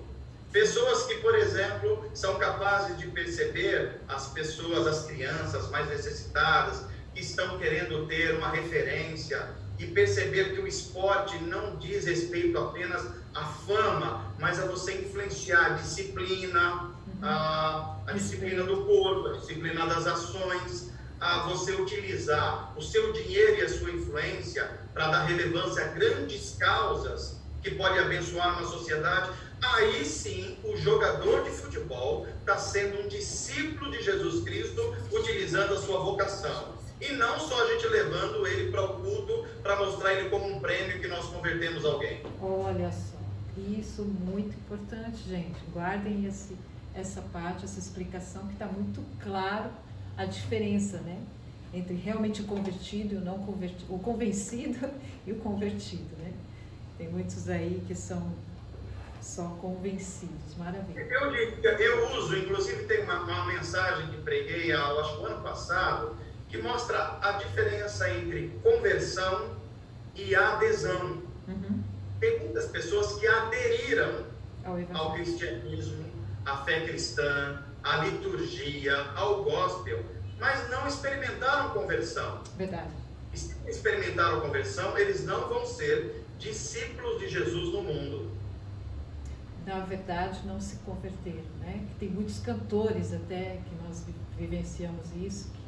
Pessoas que, por exemplo, são capazes de perceber as pessoas, as crianças mais necessitadas, que estão querendo ter uma referência, e perceber que o esporte não diz respeito apenas à fama, mas a você influenciar a disciplina, a disciplina do corpo, a disciplina das ações, a você utilizar o seu dinheiro e a sua influência para dar relevância a grandes causas que podem abençoar uma sociedade. Aí sim, o jogador de futebol está sendo um discípulo de Jesus Cristo, utilizando a sua vocação. E não só a gente levando ele para o culto para mostrar ele como um prêmio que nós convertemos alguém. Olha só, isso muito importante, gente. Guardem essa parte, essa explicação, que está muito claro a diferença, né? Entre realmente o convertido e o não convertido, o convencido e o convertido, né? Tem muitos aí que são só convencidos, maravilha. Eu uso, inclusive tem uma mensagem que preguei, acho que o ano passado, que mostra a diferença entre conversão e adesão. Tem muitas pessoas que aderiram ao cristianismo, à fé cristã, à liturgia, ao gospel, mas não experimentaram conversão. Verdade. E se não experimentaram conversão, eles não vão ser discípulos de Jesus no mundo. Na verdade, não se converteram, né? Tem muitos cantores até que nós vivenciamos isso, que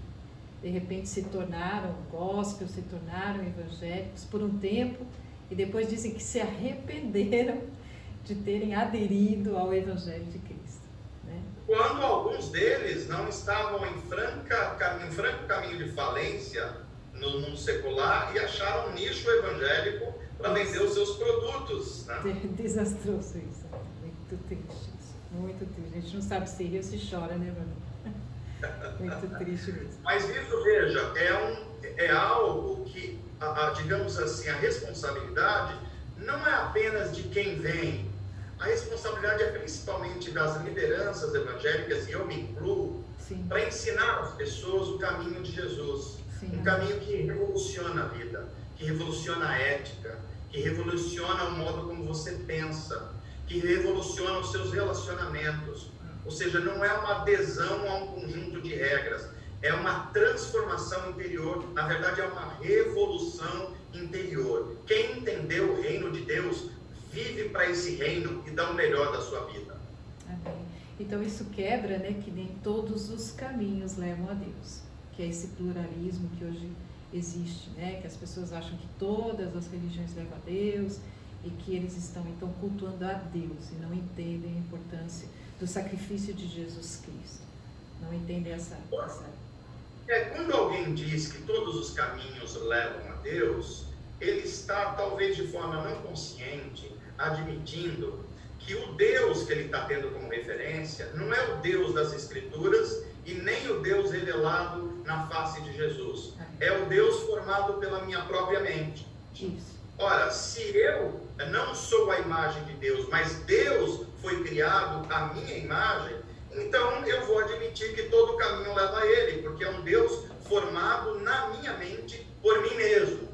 de repente se tornaram gospel, se tornaram evangélicos por um tempo e depois dizem que se arrependeram de terem aderido ao Evangelho de Cristo, né? Quando alguns deles não estavam em franco caminho de falência no mundo secular e acharam um nicho evangélico para vender os seus produtos, né? Desastroso isso, muito triste isso. Muito triste. A gente não sabe se ri ou se chora, né, Bruno? Muito triste mesmo. Mas isso, veja, é algo que, digamos assim, a responsabilidade não é apenas de quem vem. A responsabilidade é principalmente das lideranças evangélicas, e eu me incluo, para ensinar as pessoas o caminho de Jesus. Sim. Um caminho que revoluciona a vida, que revoluciona a ética, que revoluciona o modo como você pensa, que revoluciona os seus relacionamentos. Ou seja, não é uma adesão a um conjunto de regras, é uma transformação interior, na verdade é uma revolução interior. Quem entendeu o reino de Deus, vive para esse reino e dá o melhor da sua vida. Amém. Então isso quebra, né, que nem todos os caminhos levam a Deus, que é esse pluralismo que hoje existe, né, que as pessoas acham que todas as religiões levam a Deus e que eles estão então cultuando a Deus e não entendem a importância do sacrifício de Jesus Cristo. Não entendem essa... Quando alguém diz que todos os caminhos levam a Deus, ele está, talvez de forma não consciente, admitindo que o Deus que ele está tendo como referência não é o Deus das Escrituras e nem o Deus revelado na face de Jesus. É o Deus formado pela minha própria mente. Isso. Ora, se eu não sou a imagem de Deus, mas Deus foi criado à minha imagem, então eu vou admitir que todo caminho leva a Ele, porque é um Deus formado na minha mente por mim mesmo.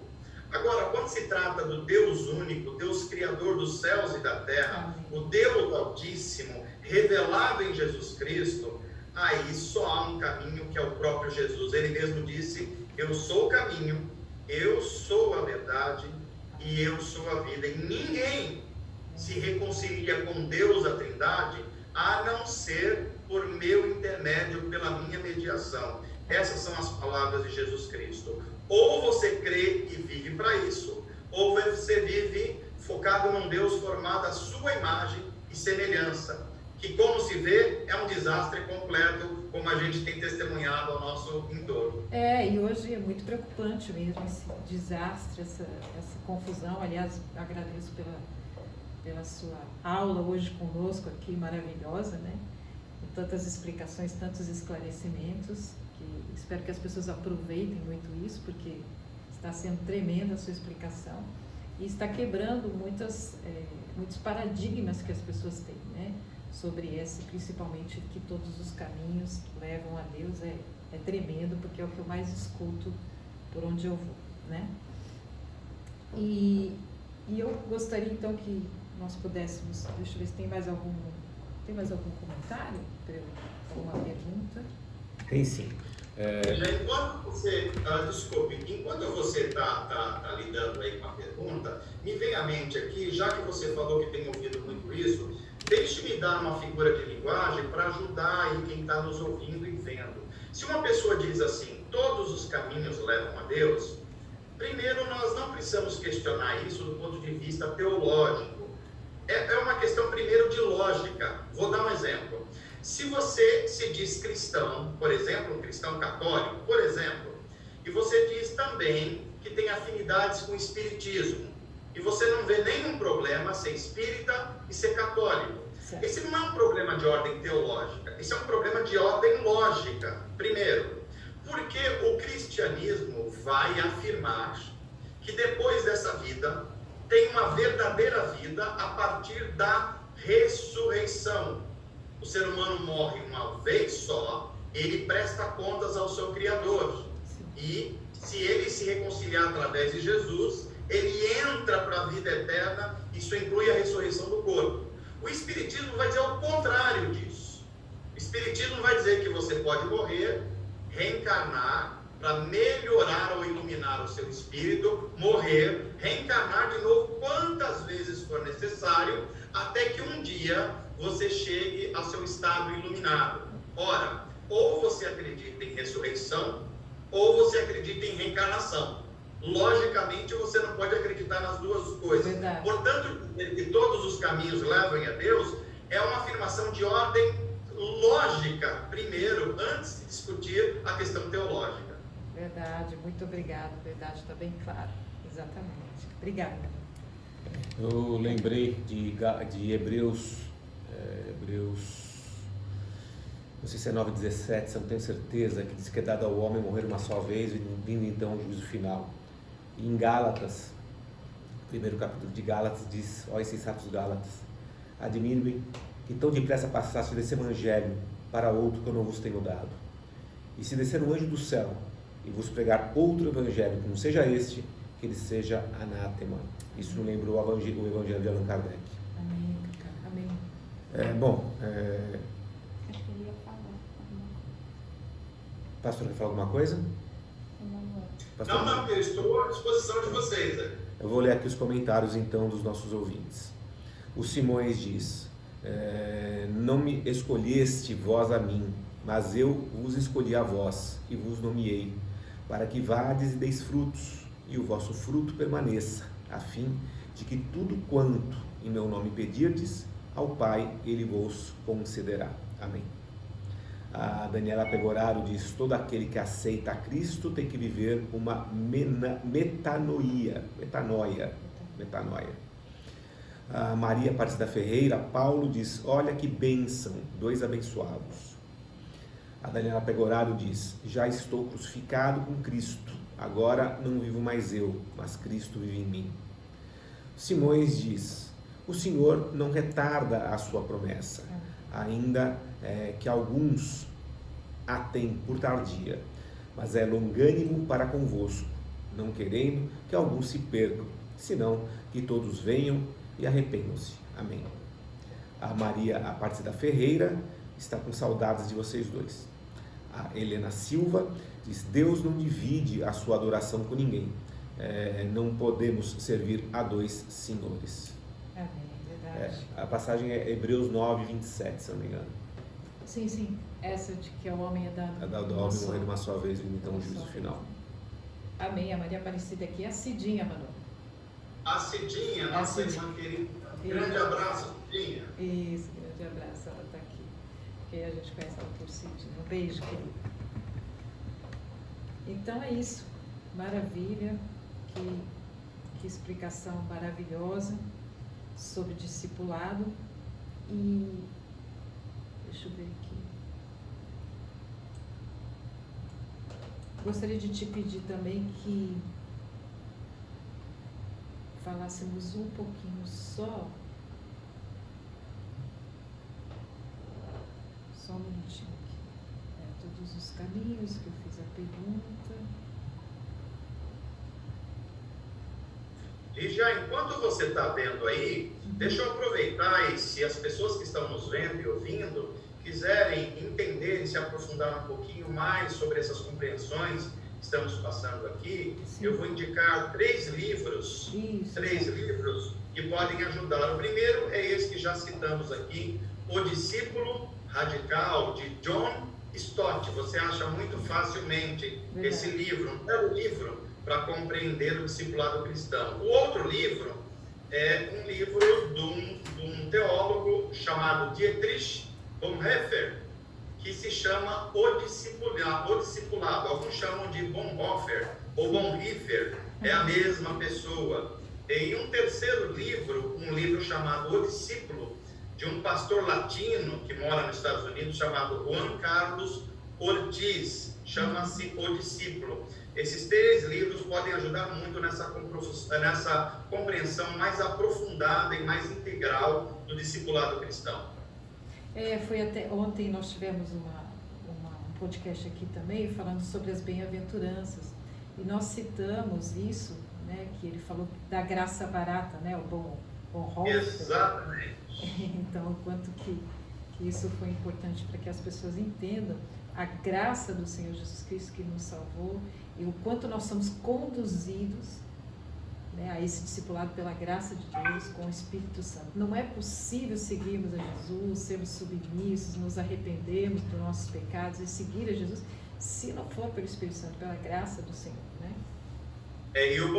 Agora, quando se trata do Deus único, Deus criador dos céus e da terra, o Deus Altíssimo, revelado em Jesus Cristo, aí só há um caminho que é o próprio Jesus. Ele mesmo disse: eu sou o caminho, eu sou a verdade e eu sou a vida. E ninguém se reconcilia com Deus, a Trindade, a não ser por meu intermédio, pela minha mediação. Essas são as palavras de Jesus Cristo. Ou você crê e vive para isso, ou você vive focado num Deus formado à sua imagem e semelhança, que, como se vê, é um desastre completo, como a gente tem testemunhado ao nosso entorno. E hoje é muito preocupante mesmo esse desastre, essa confusão. Aliás, agradeço pela sua aula hoje conosco aqui, maravilhosa, né? Com tantas explicações, tantos esclarecimentos, que espero que as pessoas aproveitem muito isso, porque está sendo tremenda a sua explicação e está quebrando muitos paradigmas que as pessoas têm, né? Sobre esse, principalmente, que todos os caminhos levam a Deus. É tremendo, porque é o que eu mais escuto por onde eu vou, né? E eu gostaria então que nós pudéssemos, deixa eu ver se tem mais algum comentário, alguma pergunta? Tem sim. Enquanto você está lidando aí com a pergunta, me vem à mente aqui, já que você falou que tem ouvido muito isso, deixe-me dar uma figura de linguagem para ajudar aí quem está nos ouvindo e vendo. Se uma pessoa diz assim, todos os caminhos levam a Deus, primeiro nós não precisamos questionar isso do ponto de vista teológico. É uma questão primeiro de lógica. Vou dar um exemplo. Se você se diz cristão, por exemplo, um cristão católico, por exemplo, e você diz também que tem afinidades com o espiritismo, e você não vê nenhum problema ser espírita e ser católico. Certo. Esse não é um problema de ordem teológica, esse é um problema de ordem lógica, primeiro. Porque o cristianismo vai afirmar que depois dessa vida tem uma verdadeira vida a partir da ressurreição. O ser humano morre uma vez só, ele presta contas ao seu Criador. E se ele se reconciliar através de Jesus, ele entra para a vida eterna, isso inclui a ressurreição do corpo. O Espiritismo vai dizer o contrário disso. O Espiritismo vai dizer que você pode morrer, reencarnar, para melhorar ou iluminar o seu espírito, morrer, reencarnar de novo quantas vezes for necessário, até que um dia você chegue ao seu estado iluminado. Ora, ou você acredita em ressurreição, ou você acredita em reencarnação. Logicamente, você não pode acreditar nas duas coisas. Verdade. Portanto, que todos os caminhos levam a Deus é uma afirmação de ordem lógica, primeiro, antes de discutir a questão teológica. Verdade, muito obrigada. Verdade, está bem claro. Exatamente. Obrigada. Eu lembrei de Hebreus Hebreus, não sei se é 9:17, se eu não tenho certeza, que diz que é dado ao homem morrer uma só vez, vindo então o juízo final. E em Gálatas, primeiro capítulo de Gálatas, diz: ó insensatos Gálatas, admiro-me que tão depressa passaste desse evangelho para outro que eu não vos tenho dado. E se descer um anjo do céu e vos pregar outro evangelho que não seja este, que ele seja anátema. Isso me lembrou o evangelho de Allan Kardec. Amém. Amém. Acho que ele ia falar alguma Pastor, quer falar alguma coisa? coisa. Não, eu estou à disposição de vocês. Né? Eu vou ler aqui os comentários então dos nossos ouvintes. O Simões diz: não me escolheste vós a mim, mas eu vos escolhi a vós e vos nomeei, para que vades e deis frutos, e o vosso fruto permaneça, a fim de que tudo quanto em meu nome pedirdes ao Pai, Ele vos concederá. Amém. A Daniela Pegoraro diz: todo aquele que aceita a Cristo tem que viver uma metanoia. A Maria Aparecida Ferreira, Paulo diz: olha que bênção, dois abençoados. A Daniela Pegoraro diz: já estou crucificado com Cristo, agora não vivo mais eu, mas Cristo vive em mim. Simões diz: o Senhor não retarda a sua promessa, ainda que alguns a têm por tardia, mas é longânimo para convosco, não querendo que alguns se percam, senão que todos venham e arrependam-se. Amém. A Maria Aparecida Ferreira está com saudades de vocês dois. A Helena Silva diz: Deus não divide a sua adoração com ninguém. Não podemos servir a dois senhores. Amém, verdade. A passagem é Hebreus 9:27, se eu não me engano. Sim. Essa de que o homem é dado. É dado ao homem morrer uma só vez, vindo então o juízo final. Amém. A Maria Aparecida aqui é a Cidinha, Manu. A Cidinha, nossa irmã querida. Grande abraço, Cidinha. Isso, grande abraço. Ela está aqui. Porque a gente conhece ela por Cidinha. Um beijo, querida. Então é isso. Maravilha. Que explicação maravilhosa sobre discipulado. E deixa eu ver aqui. Gostaria de te pedir também que falássemos um pouquinho só um minutinho aqui. Todos os caminhos que eu fiz a pergunta. E já enquanto você está vendo aí, deixa eu aproveitar e se as pessoas que estão nos vendo e ouvindo quiserem entender e se aprofundar um pouquinho mais sobre essas compreensões que estamos passando aqui, Sim. Eu vou indicar 3 livros. Isso. 3 livros que podem ajudar. O primeiro é esse que já citamos aqui, O Discípulo Radical, de John Stott. Você acha muito facilmente esse livro, um belo livro para compreender o discipulado cristão. O outro livro é um livro de um teólogo chamado Dietrich Bonhoeffer, que se chama O Discipulado. Alguns chamam de Bonhoeffer ou Bonhoeffer, é a mesma pessoa. E um terceiro livro, um livro chamado O Discípulo, de um pastor latino que mora nos Estados Unidos, chamado Juan Carlos Ortiz, chama-se O Discípulo. Esses 3 livros podem ajudar muito nessa compreensão mais aprofundada e mais integral do discipulado cristão. Foi até ontem nós tivemos um podcast aqui também falando sobre as bem-aventuranças e nós citamos isso, né, que ele falou da graça barata, né, o Bonhoeffer. Exatamente. Então, o quanto que isso foi importante para que as pessoas entendam a graça do Senhor Jesus Cristo que nos salvou e o quanto nós somos conduzidos, né, a esse discipulado pela graça de Deus com o Espírito Santo. Não é possível seguirmos a Jesus, sermos submissos, nos arrependermos dos nossos pecados e seguir a Jesus se não for pelo Espírito Santo, pela graça do Senhor, né? E o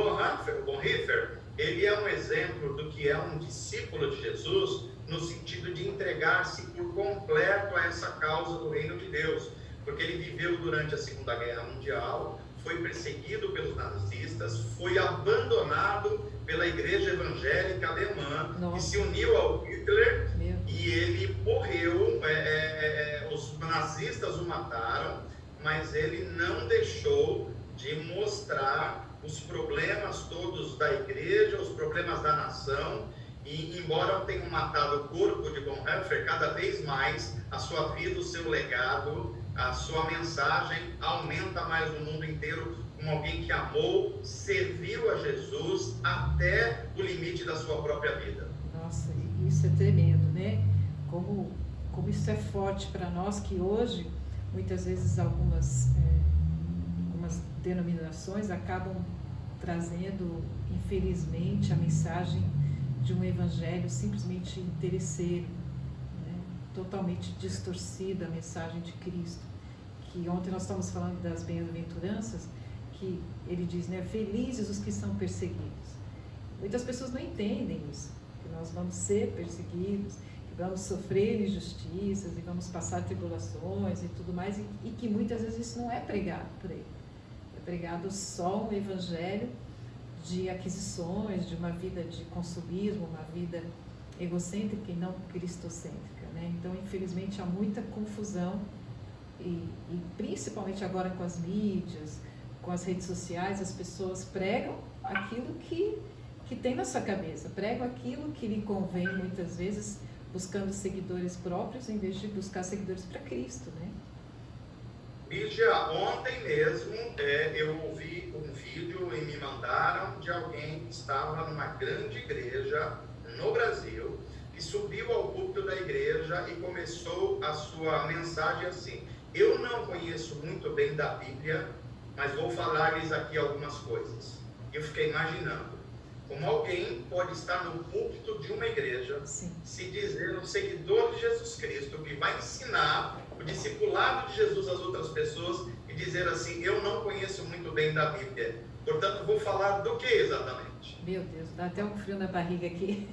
Bonhoeffer, ele é um exemplo do que é um discípulo de Jesus no sentido de entregar-se por completo a essa causa do reino de Deus, porque ele viveu durante a Segunda Guerra Mundial, foi perseguido pelos nazistas, foi abandonado pela igreja evangélica alemã, que se uniu ao Hitler e ele morreu. Os nazistas o mataram, mas ele não deixou de mostrar os problemas todos da igreja, os problemas da nação. E embora tenham matado o corpo de Bonhoeffer, cada vez mais a sua vida, o seu legado, a sua mensagem aumenta mais no mundo inteiro, como alguém que amou, serviu a Jesus até o limite da sua própria vida. Nossa, isso é tremendo, né? Como isso é forte para nós, que hoje, muitas vezes, algumas denominações acabam trazendo, infelizmente, a mensagem de um evangelho simplesmente interesseiro, né? Totalmente distorcida a mensagem de Cristo. Que ontem nós estamos falando das bem-aventuranças, que ele diz, né, felizes os que são perseguidos. Muitas pessoas não entendem isso, que nós vamos ser perseguidos, que vamos sofrer injustiças e vamos passar tribulações e tudo mais, e que muitas vezes isso não é pregado por ele. É pregado só um evangelho de aquisições, de uma vida de consumismo, uma vida egocêntrica e não cristocêntrica, né? Então, infelizmente, há muita confusão e principalmente agora com as mídias, com as redes sociais, as pessoas pregam aquilo que tem na sua cabeça, pregam aquilo que lhe convém, muitas vezes buscando seguidores próprios em vez de buscar seguidores para Cristo, né? Lígia, ontem mesmo eu ouvi um vídeo e me mandaram de alguém que estava numa grande igreja no Brasil, que subiu ao púlpito da igreja e começou a sua mensagem assim: eu não conheço muito bem da Bíblia, mas vou falar-lhes aqui algumas coisas. Eu fiquei imaginando como alguém pode estar no púlpito de uma igreja, Sim. se dizer um seguidor de Jesus Cristo, que vai ensinar o discipulado de Jesus às outras pessoas, e dizer assim: eu não conheço muito bem da Bíblia, portanto vou falar do que exatamente? Meu Deus, dá até um frio na barriga aqui.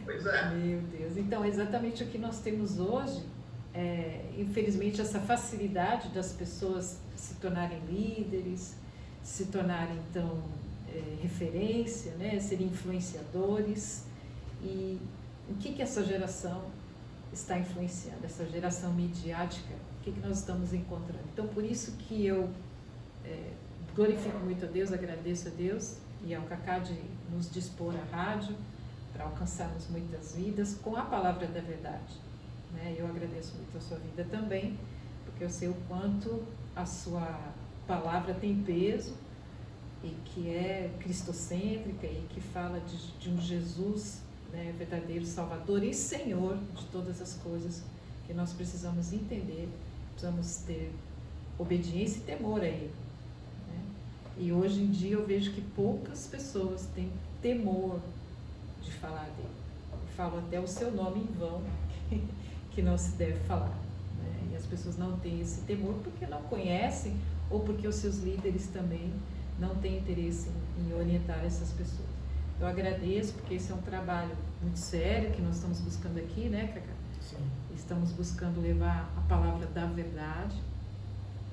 Pois é. Meu Deus, então exatamente o que nós temos hoje, infelizmente, essa facilidade das pessoas se tornarem líderes, se tornarem então referência, né, serem influenciadores. E o que essa geração está influenciando, essa geração midiática? O que nós estamos encontrando? Então, por isso que eu glorifico muito a Deus, agradeço a Deus e ao Cacá de nos dispor à rádio para alcançarmos muitas vidas com a palavra da verdade, né? Eu agradeço muito a sua vida também, porque eu sei o quanto a sua palavra tem peso e que é cristocêntrica e que fala de um Jesus, né, verdadeiro Salvador e Senhor de todas as coisas que nós precisamos entender, precisamos ter obediência e temor a Ele, né? E hoje em dia eu vejo que poucas pessoas têm temor de falar dele. Falam até o seu nome em vão, que não se deve falar, né? E as pessoas não têm esse temor porque não conhecem ou porque os seus líderes também não têm interesse em orientar essas pessoas. Eu agradeço, porque esse é um trabalho muito sério que nós estamos buscando aqui, né, Cacá? Sim. Estamos buscando levar a palavra da verdade,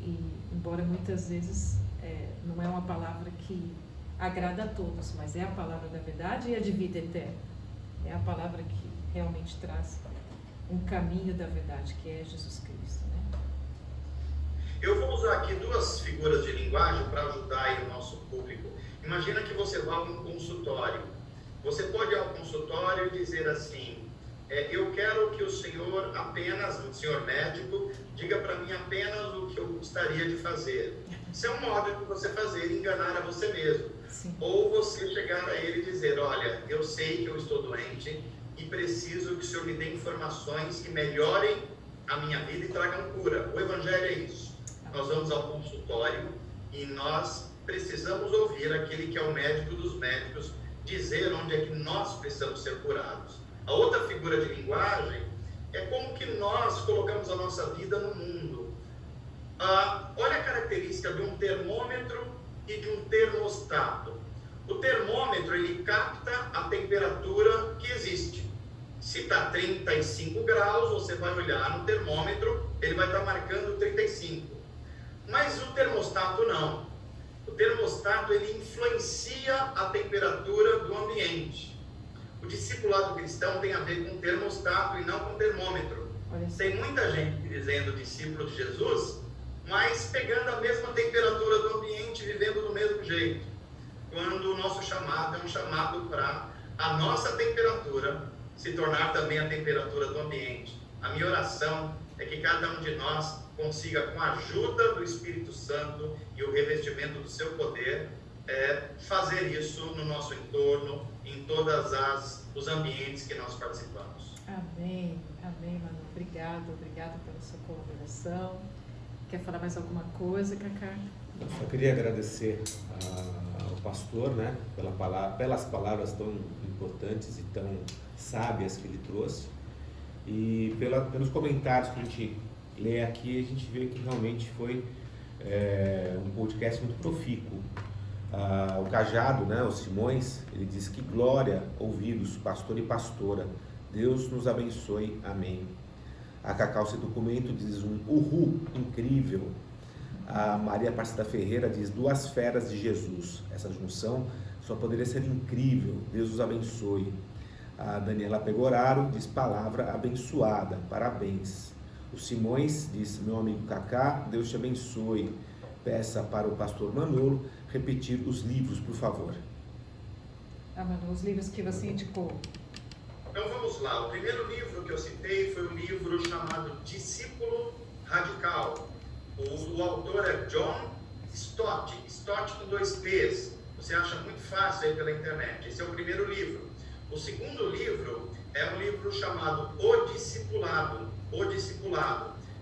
e embora muitas vezes não é uma palavra que agrada a todos, mas é a palavra da verdade e a de vida eterna. É a palavra que realmente traz um caminho da verdade, que é Jesus Cristo, né? Eu vou usar aqui duas figuras de linguagem para ajudar aí o nosso público. Imagina que você vá a um consultório. Você pode ir ao consultório e dizer assim: eu quero que o senhor apenas, o senhor médico, diga para mim apenas o que eu gostaria de fazer. Isso é um modo de você fazer, enganar a você mesmo. Sim. Ou você chegar a ele e dizer: olha, eu sei que eu estou doente e preciso que o senhor me dê informações que melhorem a minha vida e tragam cura. O evangelho é isso. Nós vamos ao consultório e nós precisamos ouvir aquele que é o médico dos médicos dizer onde é que nós precisamos ser curados. A outra figura de linguagem é como que nós colocamos a nossa vida no mundo. Olha a característica de um termômetro e de um termostato. O termômetro, ele capta a temperatura que existe. Se está 35 graus, você vai olhar no termômetro, ele vai estar marcando 35. Mas o termostato não. O termostato, ele influencia a temperatura do ambiente. O discipulado cristão tem a ver com termostato e não com termômetro. Tem muita gente dizendo discípulo de Jesus, mas pegando a mesma temperatura do ambiente, vivendo do mesmo jeito. Quando o nosso chamado é um chamado para a nossa temperatura se tornar também a temperatura do ambiente. A minha oração é que cada um de nós consiga, com a ajuda do Espírito Santo e o revestimento do seu poder, fazer isso no nosso entorno, em todos os ambientes que nós participamos. Amém, amém, Manu. Obrigada pela sua colaboração. Quer falar mais alguma coisa, Cacá? Eu só queria agradecer ao pastor, né, pelas palavras tão importantes e tão sábias que ele trouxe, e pelos comentários que a gente lê aqui. A gente vê que realmente foi um podcast muito profícuo. O Cajado, né, o Simões, ele diz que glória ouvi-los, pastor e pastora. Deus nos abençoe, amém. A Cacau Sem Documento diz um uhul, incrível. A Maria Aparecida Ferreira diz 2 feras de Jesus. Essa junção só poderia ser incrível. Deus os abençoe. A Daniela Pegoraro diz palavra abençoada, parabéns. O Simões diz, meu amigo Cacá, Deus te abençoe. Peça para o pastor Manolo repetir os livros, por favor. Manu, os livros que você indicou. Então vamos lá. O primeiro livro que eu citei foi um livro chamado Discípulo Radical. O autor é John Stott com 2 P's. Você acha muito fácil aí pela internet. Esse é o primeiro livro. O segundo livro é um livro chamado O Discipulado.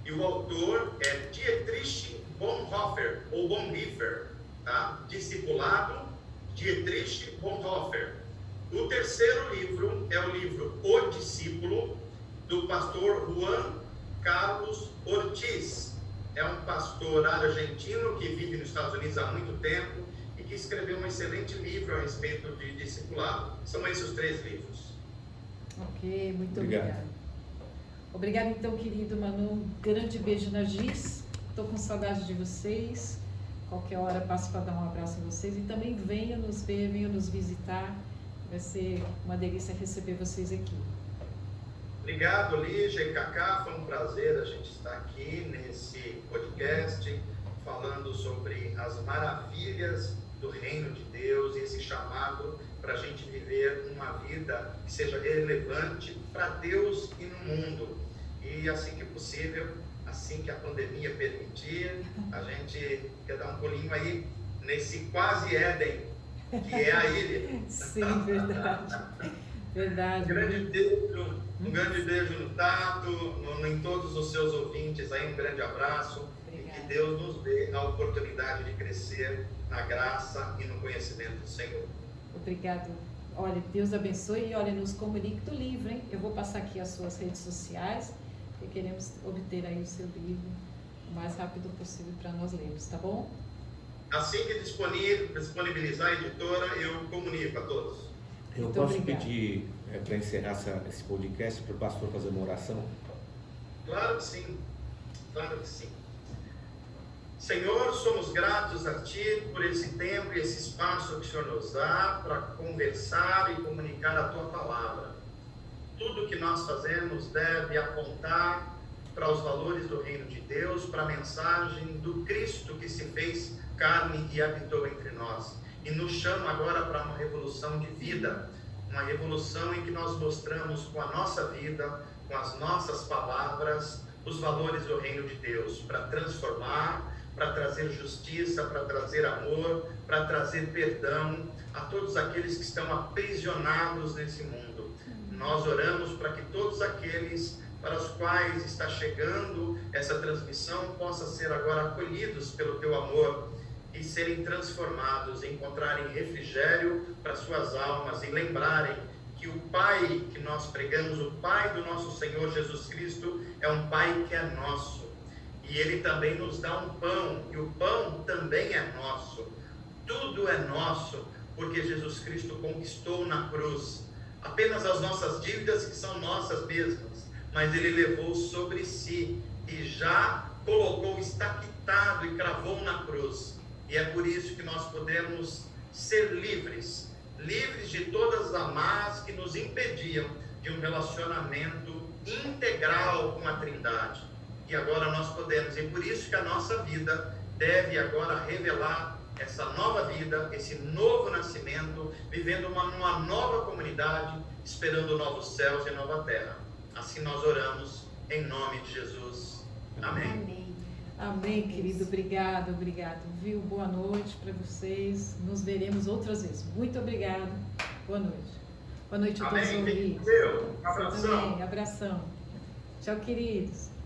E o autor é Dietrich Bonhoeffer, ou Bonhoeffer, tá? Discipulado, Dietrich Bonhoeffer. O terceiro livro é o livro O Discípulo, do pastor Juan Carlos Ortiz. É um pastor argentino que vive nos Estados Unidos há muito tempo e que escreveu um excelente livro a respeito de discipulado. São esses os 3 livros. Ok, muito obrigada. Obrigada, então, querido Manu. Um grande beijo na Giz. Estou com saudade de vocês. Qualquer hora passo para dar um abraço a vocês. E também venham nos ver, venham nos visitar. Vai ser uma delícia receber vocês aqui. Obrigado, Lígia e Cacá. Foi um prazer a gente estar aqui nesse podcast falando sobre as maravilhas do reino de Deus e esse chamado para a gente viver uma vida que seja relevante para Deus e no mundo. E assim que possível, assim que a pandemia permitir, a gente quer dar um pulinho aí nesse quase Éden, que é a ilha. Sim, verdade. Verdade. Um grande beijo no Tato, em todos os seus ouvintes aí, um grande abraço. Obrigada. E que Deus nos dê a oportunidade de crescer na graça e no conhecimento do Senhor. Obrigado. Olha, Deus abençoe e olha, nos comunique do livro, hein? Eu vou passar aqui as suas redes sociais e queremos obter aí o seu livro o mais rápido possível para nós lermos, tá bom? Assim que disponibilizar a editora, eu comunico a todos. Eu Muito posso obrigada. pedir para encerrar esse podcast para o pastor fazer uma oração? Claro que sim, claro que sim. Senhor, somos gratos a Ti por esse tempo e esse espaço que o Senhor nos dá para conversar e comunicar a Tua palavra. Tudo que nós fazemos deve apontar para os valores do reino de Deus, para a mensagem do Cristo que se fez carne e habitou entre nós. E nos chama agora para uma revolução de vida, uma revolução em que nós mostramos com a nossa vida, com as nossas palavras, os valores do reino de Deus, para transformar, para trazer justiça, para trazer amor, para trazer perdão a todos aqueles que estão aprisionados nesse mundo. Nós oramos para que todos aqueles para os quais está chegando essa transmissão possam ser agora acolhidos pelo Teu amor e serem transformados, encontrarem refrigério para suas almas e lembrarem que o Pai que nós pregamos, o Pai do nosso Senhor Jesus Cristo, é um Pai que é nosso. E Ele também nos dá um pão, e o pão também é nosso. Tudo é nosso, porque Jesus Cristo conquistou na cruz apenas as nossas dívidas, que são nossas mesmas, mas Ele levou sobre si e já colocou, está quitado e cravou na cruz. E é por isso que nós podemos ser livres de todas forças más que nos impediam de um relacionamento integral com a Trindade. E agora nós podemos, e por isso que a nossa vida deve agora revelar essa nova vida, esse novo nascimento, vivendo numa nova comunidade, esperando novos céus e nova terra. Assim nós oramos em nome de Jesus. Amém. Amém. Amém, querido. Obrigado, obrigado. Viu? Boa noite para vocês. Nos veremos outras vezes. Muito obrigado. Boa noite. Boa noite a todos os Amém. ouvintes. Deus. Você Abração. também. Abração. Tchau, queridos.